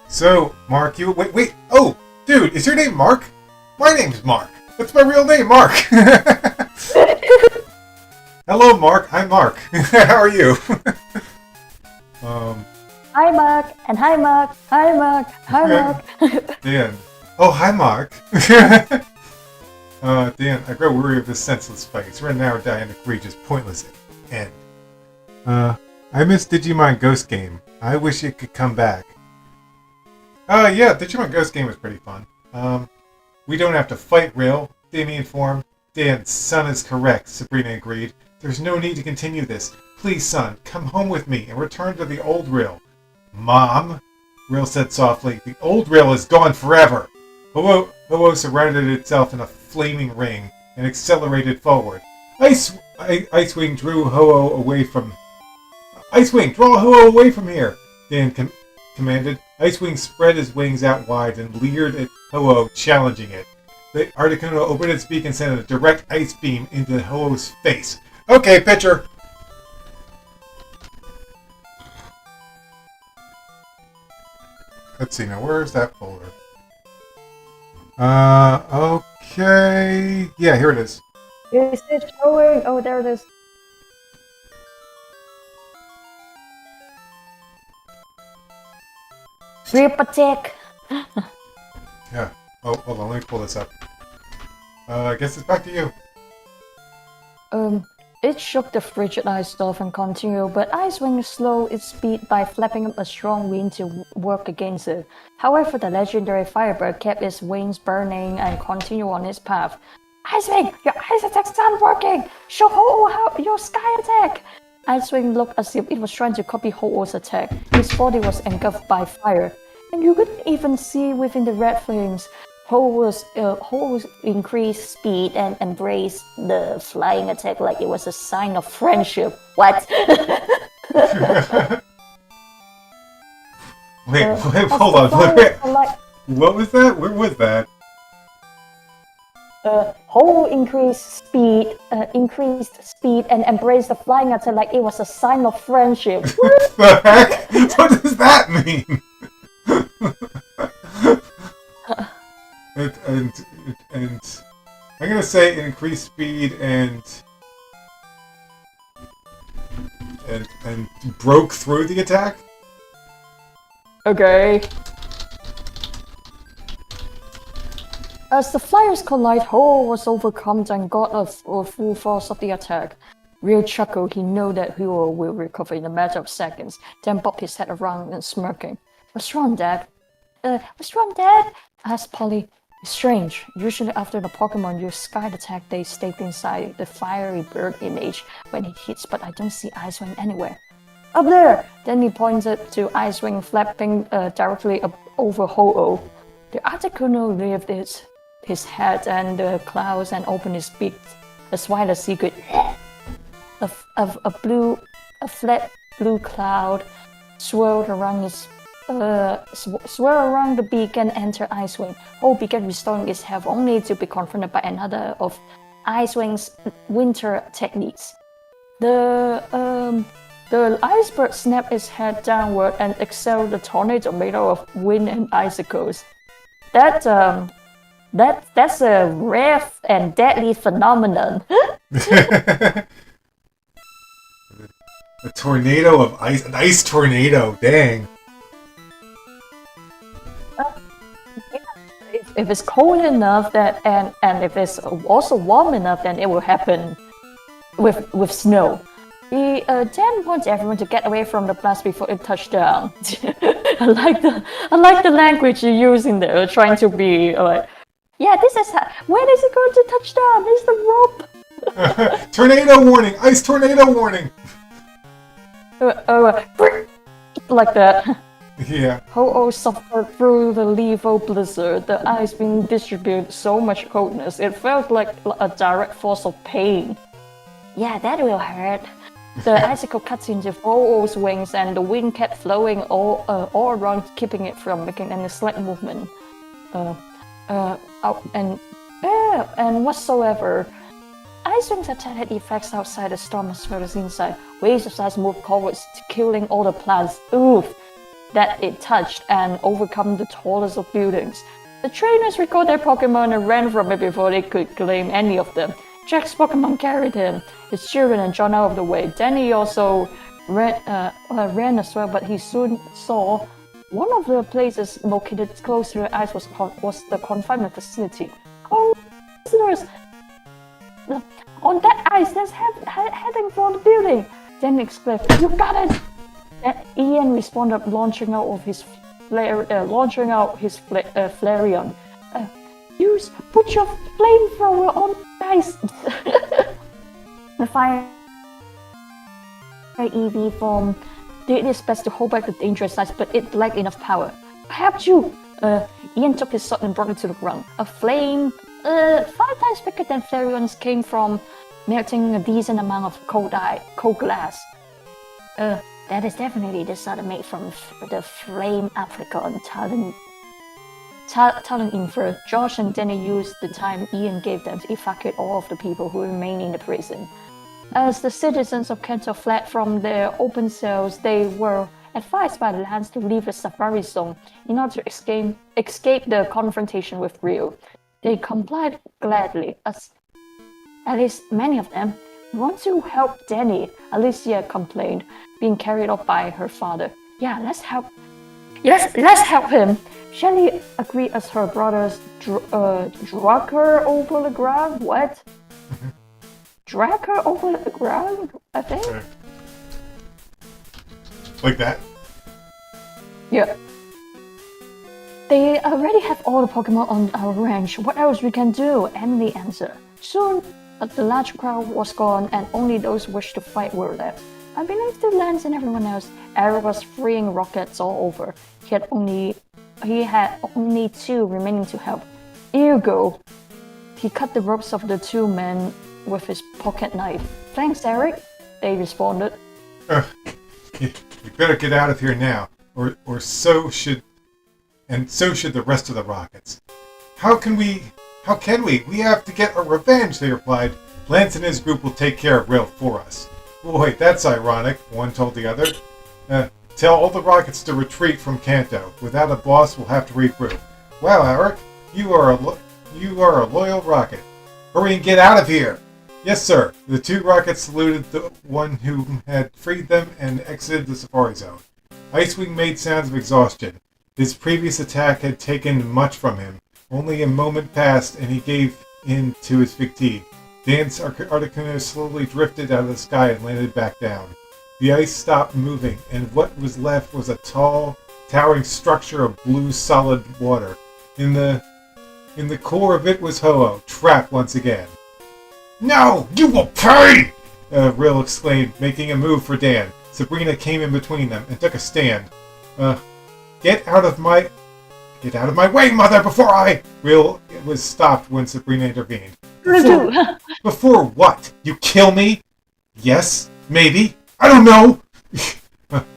So, Mark, you wait. Oh, dude, is your name Mark? My name's Mark. That's my real name, Mark. Hello, Mark. I'm Mark. How are you? Hi, Mark, and hi, Mark. Hi, Mark. Hi, Mark. Dan. Oh, hi, Mark. Dan, I grow weary of this senseless fight. It's run now or die an egregious, pointless end. I miss Digimon Ghost Game. I wish it could come back. Yeah, Digimon Ghost Game was pretty fun. We don't have to fight, Real. Danny informed. Dan, son is correct, Sabrina agreed. There's no need to continue this. Please, son, come home with me and return to the old Real. Mom, Real said softly, the old Real is gone forever. Ho-Oh surrounded itself in a flaming ring and accelerated forward. Icewing drew Ho-Oh away from... Icewing, draw Ho-Oh away from here, Dan commanded. Icewing spread his wings out wide and leered at Ho-Oh, challenging it. The Articuno opened its beak and sent a direct ice beam into Ho-Oh's face. Okay, pitcher! Let's see, now where's that folder? Okay... Yeah, here it is. Is it showing? Oh, there it is. Rip attack! Yeah. Oh, hold on, let me pull this up. I guess it's back to you. It shook the frigid ice off and continued, but Icewing slowed its speed by flapping up a strong wind to work against it. However, the legendary Firebird kept its wings burning and continued on its path. Icewing, your ice attack's not working! Show Ho-Oh your sky attack! Icewing looked as if it was trying to copy Ho-Oh's attack. His body was engulfed by fire, and you couldn't even see within the red flames. Ho-Oh's increased speed and embraced the flying attack like it was a sign of friendship. What? Wait, hold on. What was that? Where was that? Ho-Oh increased speed and embraced the flying attack like it was a sign of friendship. What the heck? What does that mean? and I'm gonna say increased speed and broke through the attack. Okay. As the flyers collide, Ho-Oh was overcome and got a full force of the attack. Real chuckled. He knew that Ho-Oh will recover in a matter of seconds, then bobbed his head around and smirking. What's wrong, Dad? What's wrong, Dad? Asked Polly. It's strange. Usually after the Pokemon use Sky Attack, they stay inside the fiery bird image when it hits, but I don't see Icewing anywhere. Up there! Then he pointed to Icewing flapping directly up over Ho-Oh. The Articuno lifted his head and the clouds and opened his beak as wide as he could. A flat blue cloud swirled around the beak and entered Icewing. Ho began restoring its health only to be confronted by another of Icewing's winter techniques. The iceberg snapped its head downward and exhaled a tornado made out of wind and icicles. That's a rare and deadly phenomenon. A tornado of ice, an ice tornado, dang. If it's cold enough that and if it's also warm enough, then it will happen with snow. He then wants everyone to get away from the blast before it touched down. I like the language you're using there, trying to be like, yeah, this is when is it going to touch down? Is the rope? Tornado warning! Ice tornado warning! Like that. Yeah. Ho-Oh suffered through the lethal blizzard, the ice being distributed so much coldness, it felt like a direct force of pain. Yeah, that will hurt. The icicle cut into Ho-Oh's wings and the wind kept flowing all around, keeping it from making any slight movement. And whatsoever. Ice wings attack had effects outside the storm as well as inside. Waves of ice moved forwards, killing all the plants. Oof! That it touched and overcome the tallest of buildings. The trainers recalled their Pokemon and ran from it before they could claim any of them. Jack's Pokemon carried him, his children, and John out of the way. Danny also ran as well, but he soon saw one of the places located close to the ice was the confinement facility. Oh, listeners! On that ice, there's heading for the building! Danny exclaimed, "You got it!" Ian responded, launching out his Flareon. Put your flamethrower on ice. The fire EV form did its best to hold back the dangerous ice, but it lacked enough power. Perhaps you. Ian took his sword and brought it to the ground. A flame 5 times bigger than Flareon's came from melting a decent amount of cold glass. That is definitely the sort made from the flame apricot talent infer. Josh and Danny used the time Ian gave them to evacuate all of the people who remained in the prison. As the citizens of Kanto fled from their open cells, they were advised by Lance to leave the safari zone in order to escape the confrontation with Rio. They complied gladly, as at least many of them want to help Danny, Alicia complained, being carried off by her father. Yeah, let's help him. Shelly agreed as her brothers drug her over the ground. What? Drag her over the ground, I think? Okay. Like that? Yeah. They already have all the Pokemon on our ranch. What else we can do? Emily answered. Soon, the large crowd was gone and only those who wished to fight were left. I believe to Lance and everyone else, Eric was freeing rockets all over. He had only 2 remaining to help. Ergo, he cut the ropes of the 2 men with his pocket knife. Thanks, Eric, they responded. You better get out of here now, or so should the rest of the rockets. How can we? We have to get our revenge, they replied. Lance and his group will take care of Rail for us. Boy, that's ironic, one told the other. Tell all the rockets to retreat from Kanto. Without a boss, we'll have to regroup. Wow, Eric, you are a loyal rocket. Hurry and get out of here! Yes, sir. The 2 rockets saluted the one who had freed them and exited the safari zone. Icewing made sounds of exhaustion. His previous attack had taken much from him. Only a moment passed and he gave in to his fatigue. Dan's Articuno slowly drifted out of the sky and landed back down. The ice stopped moving, and what was left was a tall, towering structure of blue solid water. In the core of it was Ho-Oh, trapped once again. No! You will pay! Rill exclaimed, making a move for Dan. Sabrina came in between them and took a stand. Get out of my way, Mother, before I... Rill was stopped when Sabrina intervened. Before what? You kill me? Yes? Maybe? I don't know!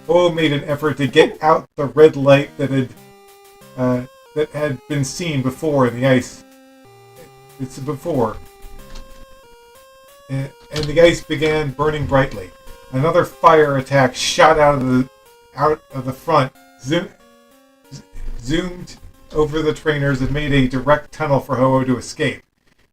Oh made an effort to get out the red light that had been seen before in the ice. It's before. And the ice began burning brightly. Another fire attack shot out of the front, zoomed over the trainers and made a direct tunnel for Ho-Oh to escape.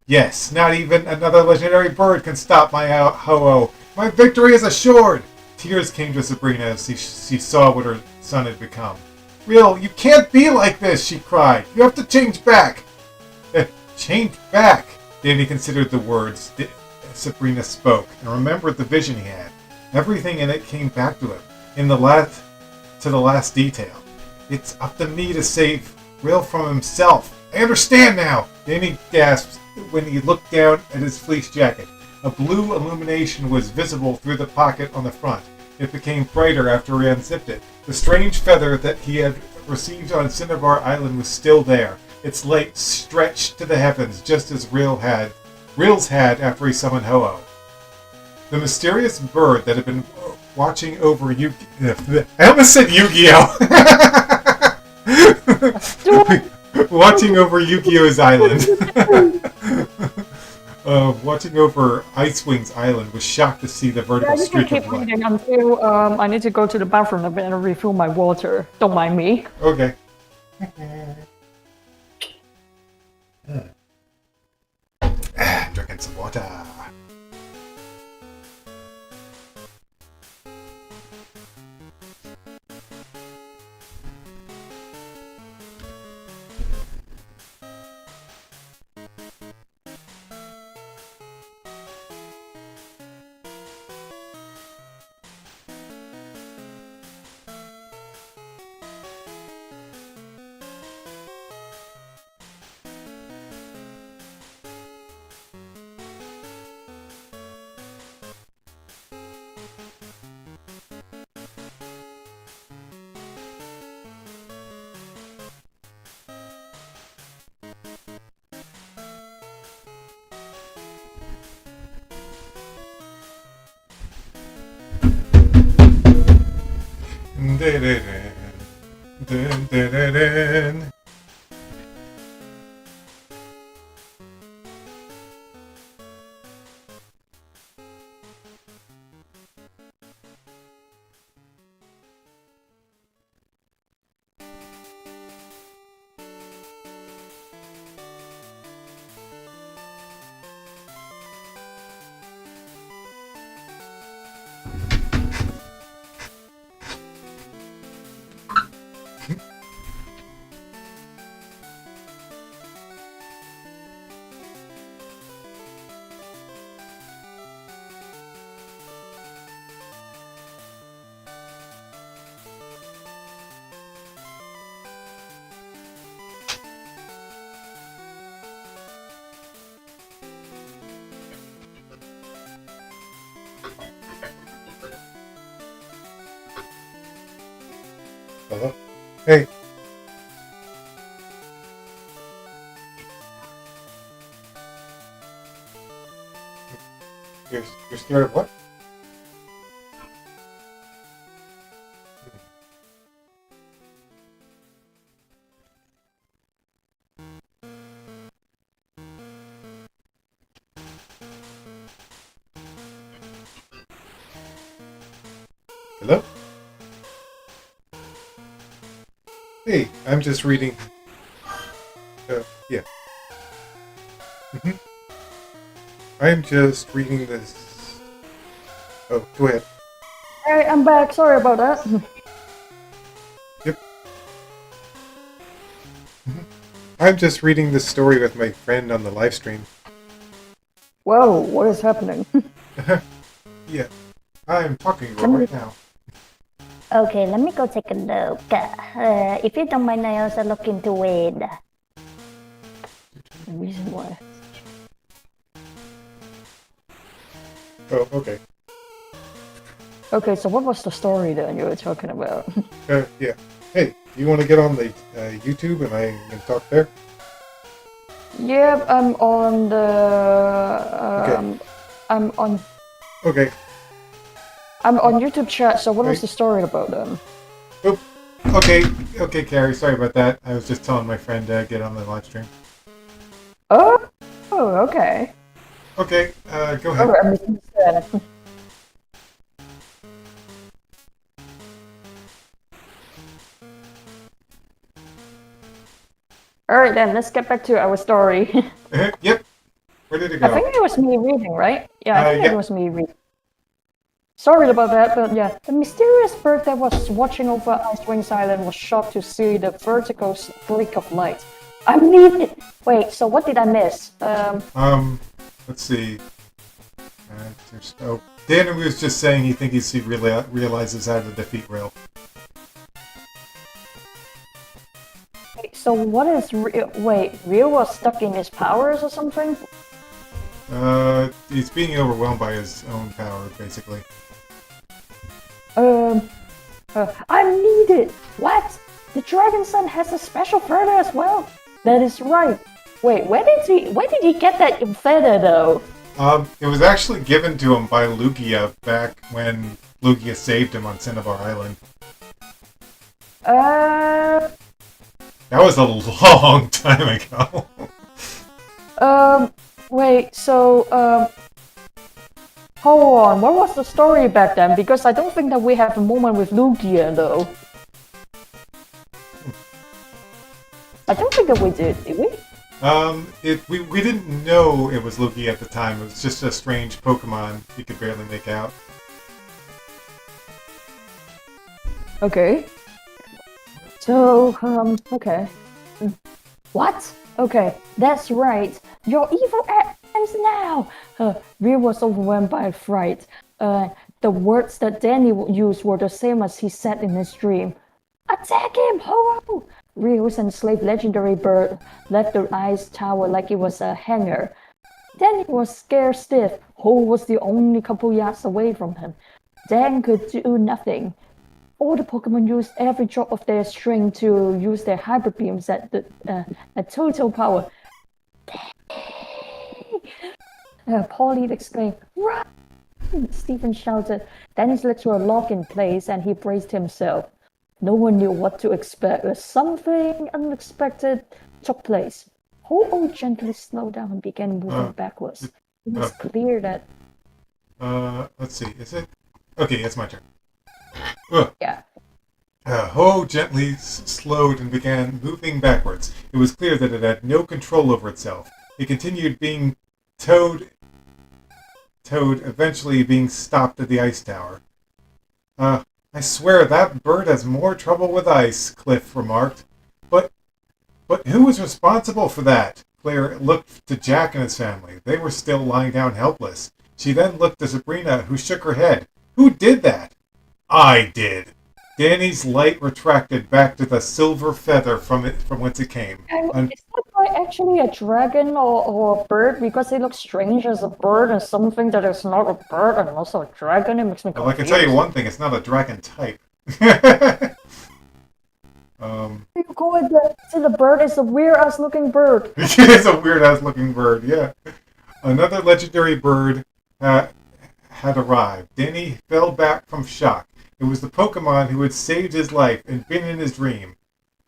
Yes, not even another legendary bird can stop my Ho-Oh. My victory is assured! Tears came to Sabrina as she saw what her son had become. Real, you can't be like this, she cried. You have to change back. Change back? Danny considered the words Sabrina spoke and remembered the vision he had. Everything in it came back to him, to the last detail. It's up to me to save Will from himself. I understand now! Danny gasped when he looked down at his fleece jacket. A blue illumination was visible through the pocket on the front. It became brighter after he unzipped it. The strange feather that he had received on Cinnabar Island was still there. Its light stretched to the heavens, just as Reels had after he summoned Ho-Oh. The mysterious bird that had been watching over I almost said Yu-Gi-Oh! Watching over Yu-Gi-Oh's island. Watching over Icewing's island was shocked to see the vertical streak of light. Reading until I need to go to the bathroom a bit and refill my water. Don't mind me. Okay. Drinking some water. Dun, dun, dun, dun. Hello? Hey. You're scared of what? Hello? Hey, I'm just reading. Yeah. I'm just reading this. Oh, go ahead. Hey, I'm back. Sorry about that. Yep. I'm just reading this story with my friend on the live stream. Whoa, what is happening? Yeah, I'm talking right now. Okay, let me go take a look. If you don't mind, I also look into it. The reason why. Oh, okay. Okay, so what was the story then you were talking about? Yeah. Hey, you want to get on the YouTube and I can talk there? Yep, I'm on the. Okay. I'm on. Okay. I'm on YouTube chat. So what was Right. the story about then? Oop. Okay. Okay, Carrie. Sorry about that. I was just telling my friend to get on the live stream. Oh, okay. Okay. Go ahead. Oh, I misunderstood. Alright then, let's get back to our story. Yep. Where did it go? I think it was me reading, right? Yeah, I think yeah. it was me reading. Sorry about that, but yeah. The mysterious bird that was watching over Icewing's Island was shocked to see the vertical streak of light. I mean, wait, so what did I miss? Let's see. Oh, Dan was just saying he thinks he realizes how to defeat Rail. So what is wait, Rio was stuck in his powers or something? He's being overwhelmed by his own power, basically. I'm needed! What? The Dragon Son has a special feather as well? That is right. Wait, where did he get that feather though? It was actually given to him by Lugia back when Lugia saved him on Cinnabar Island. That was a long time ago. Wait, so, hold on, what was the story back then? Because I don't think that we have a moment with Lugia, though. I don't think that we did we? We didn't know it was Lugia at the time. It was just a strange Pokemon you could barely make out. Okay. So, okay. What? Okay, that's right. Your evil ends now! Rio was overwhelmed by fright. The words that Danny used were the same as he said in his dream. Attack him, Ho-Oh! Rio's enslaved legendary bird left the ice tower like it was a hangar. Danny was scared stiff. Ho was the only couple yards away from him. Dan could do nothing. All the Pokemon used every drop of their strength to use their hybrid beams at total power. Pauline exclaimed, "Run!" Stephen shouted. Danny's legs were locked in place and he braced himself. No one knew what to expect as something unexpected took place. Ho-Oh gently slowed down and began moving backwards. It was clear that... Let's see, is it? Okay, it's my turn. Yeah. Ho gently slowed and began moving backwards. It was clear that it had no control over itself. It continued being towed, eventually being stopped at the ice tower. I swear that bird has more trouble with ice, Cliff remarked. But who was responsible for that? Claire looked to Jack and his family. They were still lying down helpless. She then looked to Sabrina, who shook her head. Who did that? I did. Danny's light retracted back to the silver feather from whence it came. Is that guy actually a dragon or a bird? Because he looks strange as a bird and something that is not a bird and also a dragon. It makes me confused. Well, I can tell you one thing, it's not a dragon type. You call it the bird is a weird-ass looking bird. It is a weird-ass looking bird, yeah. Another legendary bird had arrived. Danny fell back from shock. It was the Pokemon who had saved his life and been in his dream.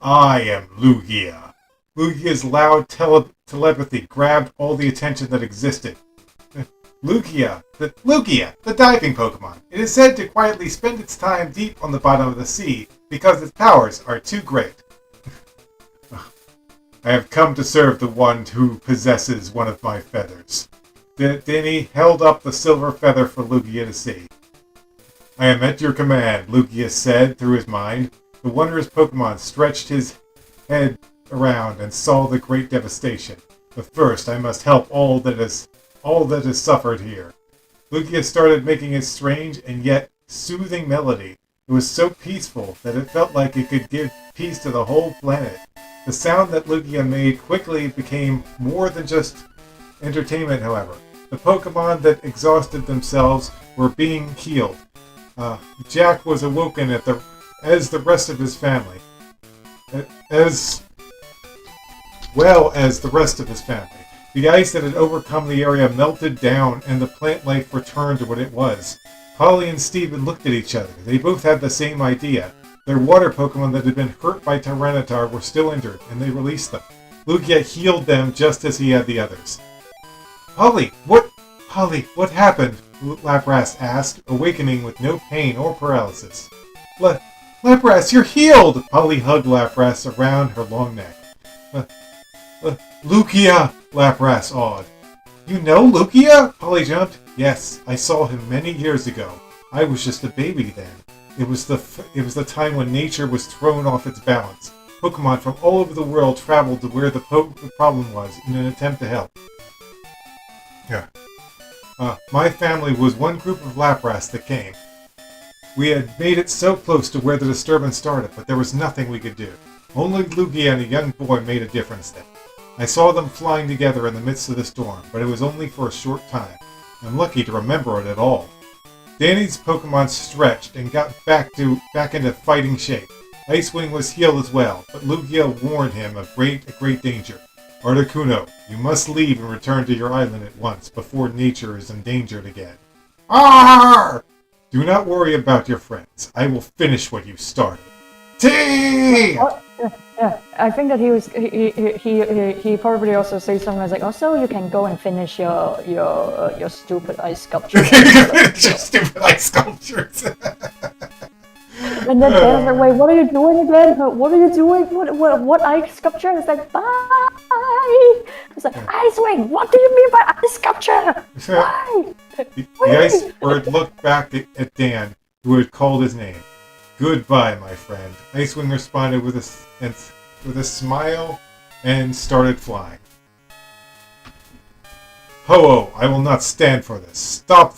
I am Lugia. Lugia's loud telepathy grabbed all the attention that existed. Lugia, the diving Pokemon. It is said to quietly spend its time deep on the bottom of the sea because its powers are too great. I have come to serve the one who possesses one of my feathers. Danny held up the silver feather for Lugia to see. I am at your command, Lugia said through his mind. The wondrous Pokemon stretched his head around and saw the great devastation. But first, I must help all that is suffered here. Lugia started making a strange and yet soothing melody. It was so peaceful that it felt like it could give peace to the whole planet. The sound that Lugia made quickly became more than just entertainment, however. The Pokemon that exhausted themselves were being healed. Jack was awoken as the rest of his family. As well as the rest of his family. The ice that had overcome the area melted down and the plant life returned to what it was. Holly and Steven looked at each other. They both had the same idea. Their water Pokemon that had been hurt by Tyranitar were still injured, and they released them. Lugia healed them just as he had the others. Holly, what happened? Lapras asked, awakening with no pain or paralysis. Lapras, you're healed! Holly hugged Lapras around her long neck. Lugia! Lapras awed. You know Lugia? Holly jumped. Yes, I saw him many years ago. I was just a baby then. It was the time when nature was thrown off its balance. Pokemon from all over the world traveled to where the problem was in an attempt to help. Yeah. My family was one group of Lapras that came. We had made it so close to where the disturbance started, but there was nothing we could do. Only Lugia and a young boy made a difference then. I saw them flying together in the midst of the storm, but it was only for a short time. I'm lucky to remember it at all. Danny's Pokemon stretched and got back into fighting shape. Icewing was healed as well, but Lugia warned him of great danger. Articuno, you must leave and return to your island at once, before nature is endangered again. Arr! Do not worry about your friends. I will finish what you started. Tea! Yeah, I think that he probably also says something like, "Also, you can go and finish your stupid ice sculpture." Your stupid ice sculptures. And then Dan's like, "Wait, what are you doing again? What are you doing? What ice sculpture?" It's like, "Bye." It's like, "Icewing, what do you mean by ice sculpture? Bye." The ice bird looked back at Dan, who had called his name. Goodbye, my friend. Icewing responded with a smile and started flying. Ho-Oh, I will not stand for this. I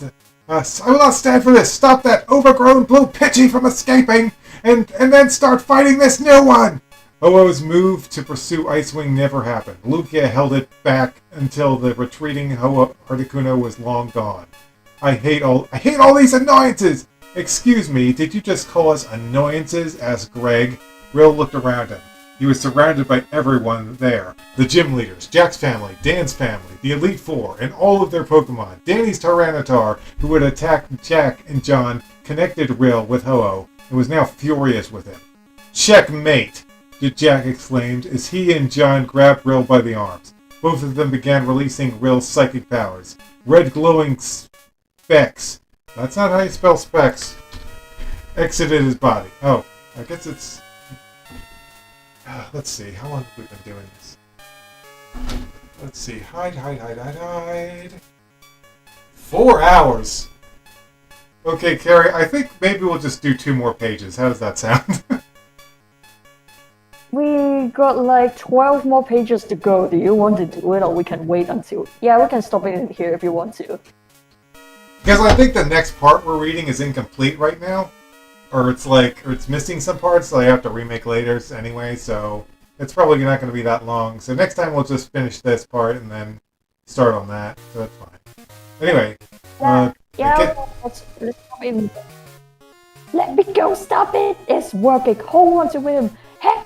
will not stand for this. Stop that overgrown blue Pidgey from escaping, and then start fighting this new one. Ho-Oh's move to pursue Icewing never happened. Lugia held it back until the retreating Ho-Oh Articuno was long gone. I hate all these annoyances. Excuse me, did you just call us annoyances? Asked Greg. Rill looked around him. He was surrounded by everyone there. The gym leaders, Jack's family, Dan's family, the Elite Four, and all of their Pokemon. Danny's Tyranitar, who had attacked Jack and John, connected Rill with Ho-Oh, and was now furious with him. Checkmate! Jack exclaimed as he and John grabbed Rill by the arms. Both of them began releasing Rill's psychic powers. Red glowing specks. That's not how you spell specs. Exited his body. Oh, I guess it's... let's see, how long have we been doing this? Let's see, hide. 4 hours! Okay, Carrie, I think maybe we'll just do 2 more pages. How does that sound? We got like 12 more pages to go. Do you want to do it, or we can wait until... Yeah, we can stop it in here if you want to. Because I think the next part we're reading is incomplete right now. Or it's missing some parts, so I have to remake later anyway, so it's probably not going to be that long. So next time we'll just finish this part and then start on that, so that's fine. Anyway, let's stop it. Let me go, stop it! It's working, hold on to him! Hey!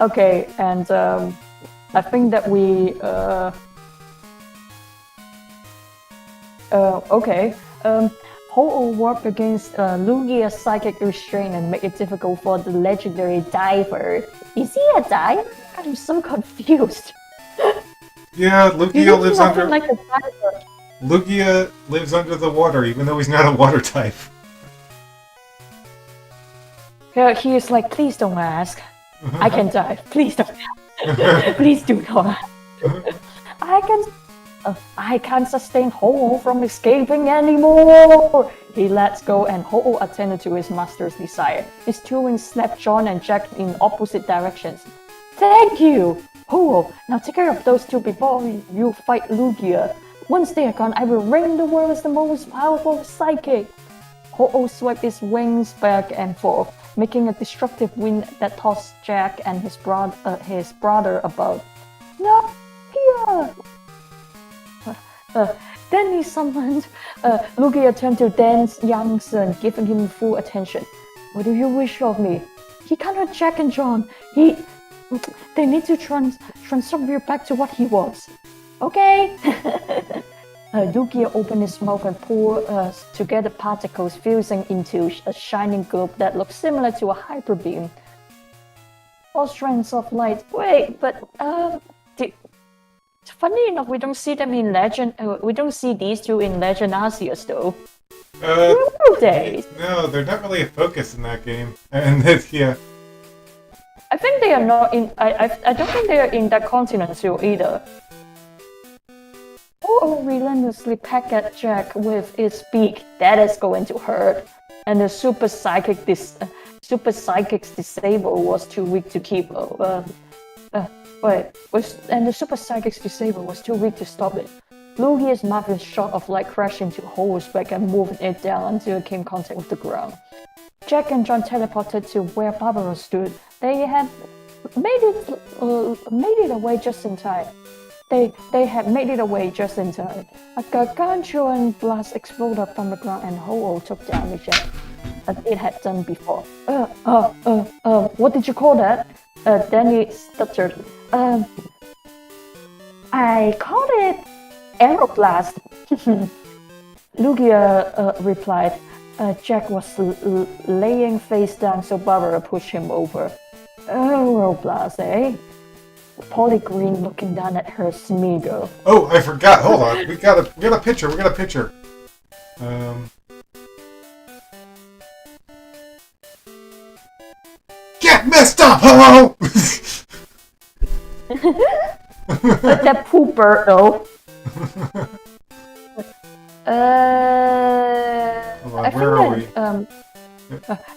Okay, and I think that we, okay. Ho-Oh worked against Lugia's psychic restraint and make it difficult for the legendary diver. Is he a diver? I'm so confused. Yeah, Lugia lives under... like a diver. Lugia lives under the water, even though he's not a water type. Yeah, he is like, please don't ask. I can dive. Please don't ask. Please do not. I can't sustain Ho-Oh from escaping anymore! He lets go and Ho-Oh attended to his master's desire. His two wings snapped John and Jack in opposite directions. Thank you! Ho-Oh, now take care of those two before you fight Lugia. Once they are gone, I will reign the world as the most powerful psychic. Ho-Oh swept his wings back and forth, making a destructive wind that tossed Jack and his brother about. No, here! Then he summoned Lugia turned to Dan's young son, giving him full attention. What do you wish of me? He can't hurt Jack and John. They need to transform back to what he was. Okay. Lugia opened his mouth and poured together particles fusing into a shining globe that looked similar to a hyper beam. All strands of light. Wait, but funny enough, we don't see them in Legend. We don't see these two in Legend Arceus, though. Days. No, they're not really a focus in that game. And this, yeah. I think they are not in. I don't think they are in that continent too either. Oh, relentlessly peck at Jack with its beak. That is going to hurt. And the super psychic's disable was too weak to keep. And the super psychic's disable was too weak to stop it. Lugia's marvelous shot of light crashed into Ho-Oh's back and moved it down until it came in contact with the ground. Jack and John teleported to where Barbara stood. They had made it away just in time. They had made it away just in time. A gargantuan blast exploded from the ground and Ho-Oh took damage as it had done before. What did you call that? Danny stuttered. I called it Aeroblast. Lugia replied. Jack was laying face down, so Barbara pushed him over. Aeroblast, eh? Polly Green looking down at her Smeagol. Oh, I forgot. Hold on. We got a picture. We got a picture. Get messed up, hello! That pooper, though. Where are we?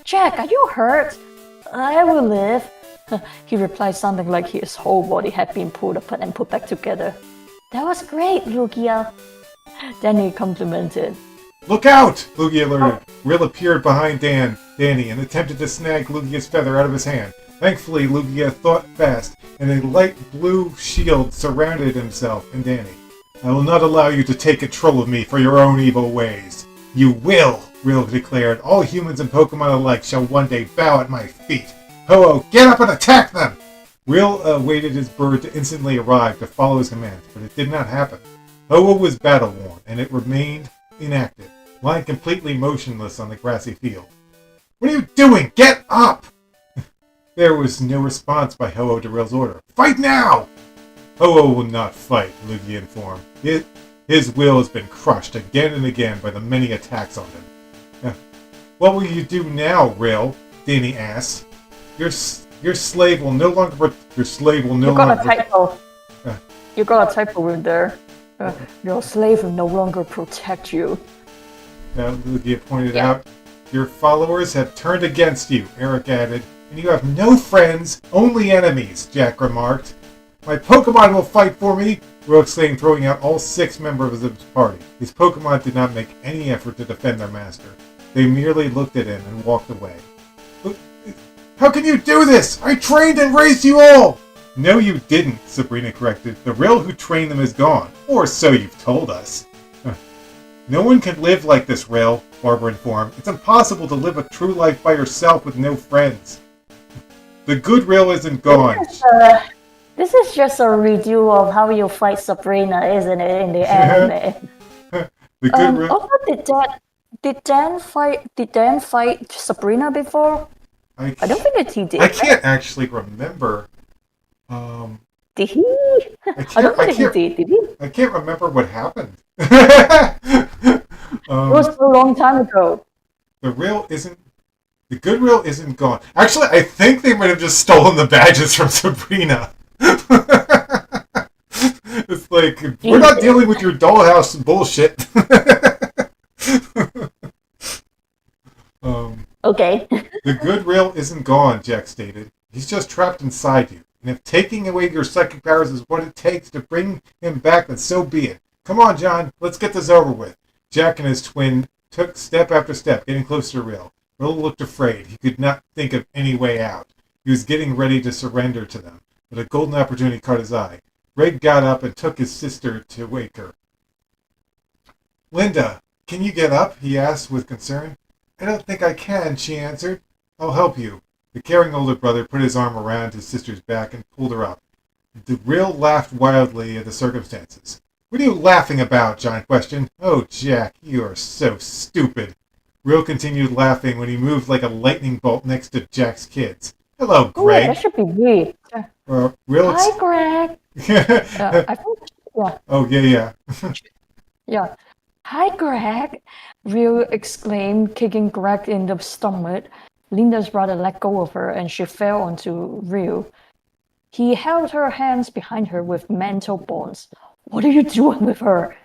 Jack, are you hurt? I will live. He replied, sounding like his whole body had been pulled apart and put back together. That was great, Lugia. Danny complimented. Look out! Lugia alerted. Rill appeared behind Danny and attempted to snag Lugia's feather out of his hand. Thankfully, Lugia thought fast, and a light blue shield surrounded himself and Danny. I will not allow you to take control of me for your own evil ways. You will, Rill declared. All humans and Pokemon alike shall one day bow at my feet. Ho-Oh, get up and attack them! Rill waited his bird to instantly arrive to follow his commands, but it did not happen. Ho-Oh was battle-worn, and it remained inactive, lying completely motionless on the grassy field. What are you doing? Get up! There was no response by Ho-Oh to Rill's order. Fight now! Ho-Oh will not fight, Lugia informed. His will has been crushed again and again by the many attacks on him. What will you do now, Rill? Danny asked. Your slave will no longer... Your slave will no longer... You got a typo. You got a typo in there. Your slave will no longer protect you. Lugia pointed out. Your followers have turned against you, Eric added. And you have no friends, only enemies, Jack remarked. My Pokemon will fight for me, Rill exclaimed, throwing out all 6 members of his party. His Pokemon did not make any effort to defend their master. They merely looked at him and walked away. How can you do this? I trained and raised you all! No, you didn't, Sabrina corrected. The Rill who trained them is gone. Or so you've told us. No one can live like this, Rill, Barbara informed. It's impossible to live a true life by yourself with no friends. The good Rill isn't gone. This is just a redo of how you fight Sabrina, isn't it, in the anime? The good Rill... Also, did Dan fight Sabrina before? I don't think that he did. I can't actually remember. Did he? I don't think he did he? I can't remember what happened. It was a long time ago. The good Rill isn't gone. Actually, I think they might have just stolen the badges from Sabrina. It's like, we're not dealing with your dollhouse bullshit. Okay. The good Rill isn't gone, Jack stated. He's just trapped inside you. And if taking away your psychic powers is what it takes to bring him back, then so be it. Come on, John, let's get this over with. Jack and his twin took step after step, getting closer to Rill. Rill looked afraid. He could not think of any way out. He was getting ready to surrender to them, but a golden opportunity caught his eye. Greg got up and took his sister to wake her. Linda, can you get up? He asked with concern. I don't think I can, she answered. I'll help you. The caring older brother put his arm around his sister's back and pulled her up. The Rill laughed wildly at the circumstances. What are you laughing about? John questioned. Oh, Jack, you are so stupid. Rill continued laughing when he moved like a lightning bolt next to Jack's kids. Hello, Greg. Oh, that should be weird. Hi, Greg. I think, yeah. Oh, yeah. Yeah. Hi, Greg, Rill exclaimed, kicking Greg in the stomach. Linda's brother let go of her and she fell onto Rill. He held her hands behind her with mental bonds. What are you doing with her?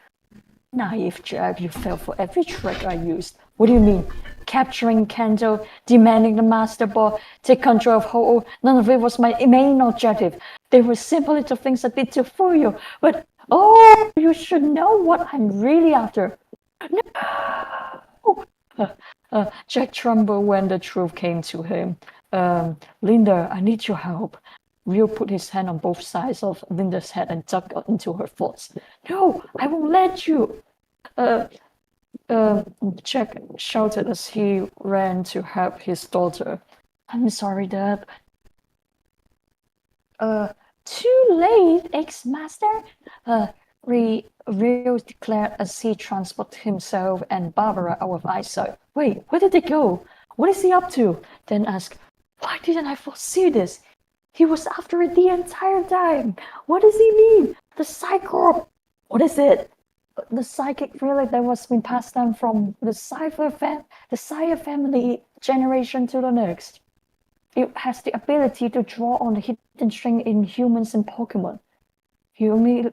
Naive Jack, you fell for every trick I used. What do you mean? Capturing Kanto, demanding the Master Ball, take control of Ho-Oh. None of it was my main objective. They were simple little things I did to fool you. But, you should know what I'm really after. No! Jack trembled when the truth came to him. Linda, I need your help. Rio put his hand on both sides of Linda's head and dug into her thoughts. No, I won't let you. Uh, Jack shouted as he ran to help his daughter. I'm sorry, Dad. Too late, ex-master. Rio declared as he transported himself and Barbara out of eyesight. Wait, where did they go? What is he up to? Then asked, why didn't I foresee this? He was after it the entire time. What does he mean? The Psycorp. What is it? The psychic relic that was been passed down from the Sire family generation to the next. It has the ability to draw on the hidden strength in humans and Pokemon. He only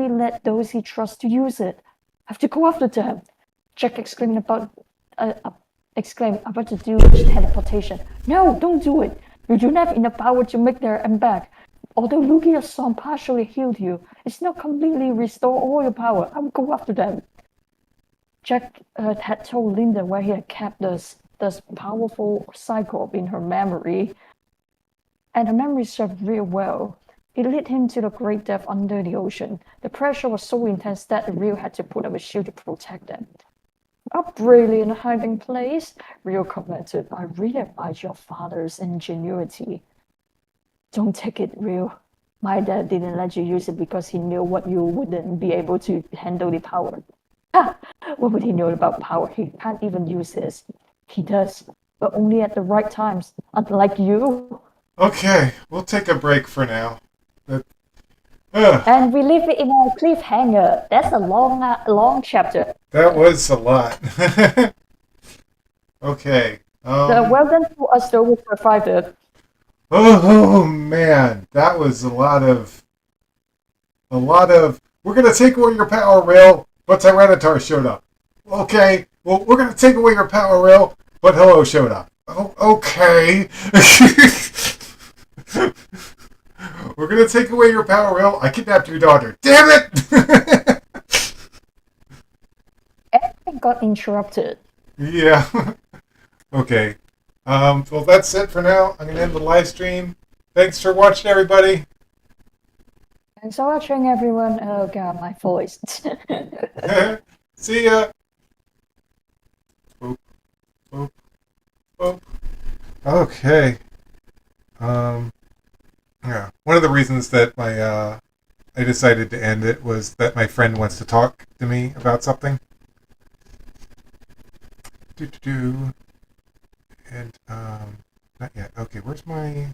let those he trusts to use it. I have to go after them. Jack exclaimed about to do teleportation. No, don't do it. You do not have enough power to make there and back. Although Lugia's song partially healed you, it's not completely restore all your power. I will go after them. Jack had told Linda where he had kept this powerful Psycorp in her memory, and her memory served real well. It led him to the great depth under the ocean. The pressure was so intense that Rio had to put up a shield to protect them. A brilliant hiding place, Rio commented. I really admire your father's ingenuity. Don't take it, Rio. My dad didn't let you use it because he knew what you wouldn't be able to handle the power. Ha! What would he know about power? He can't even use his. He does, but only at the right times, unlike you. Okay, we'll take a break for now. And we leave it in a cliffhanger. That's a long chapter. That was a lot. Okay. Well done for us, though, we survived it. Oh man, that was a lot of. We're gonna take away your power rail, but Tyranitar showed up. Okay, well we're gonna take away your power rail, but Hello showed up. Oh, okay. We're gonna take away your power rail. I kidnapped your daughter. Damn it! Everything got interrupted. Yeah. Okay. Well, that's it for now. I'm gonna end the live stream. Thanks for watching, everybody. Thanks for watching, everyone. Oh god, my voice. See ya. Boop. Boop. Boop. Okay. Yeah. One of the reasons that I decided to end it was that my friend wants to talk to me about something. And not yet. Okay, where's my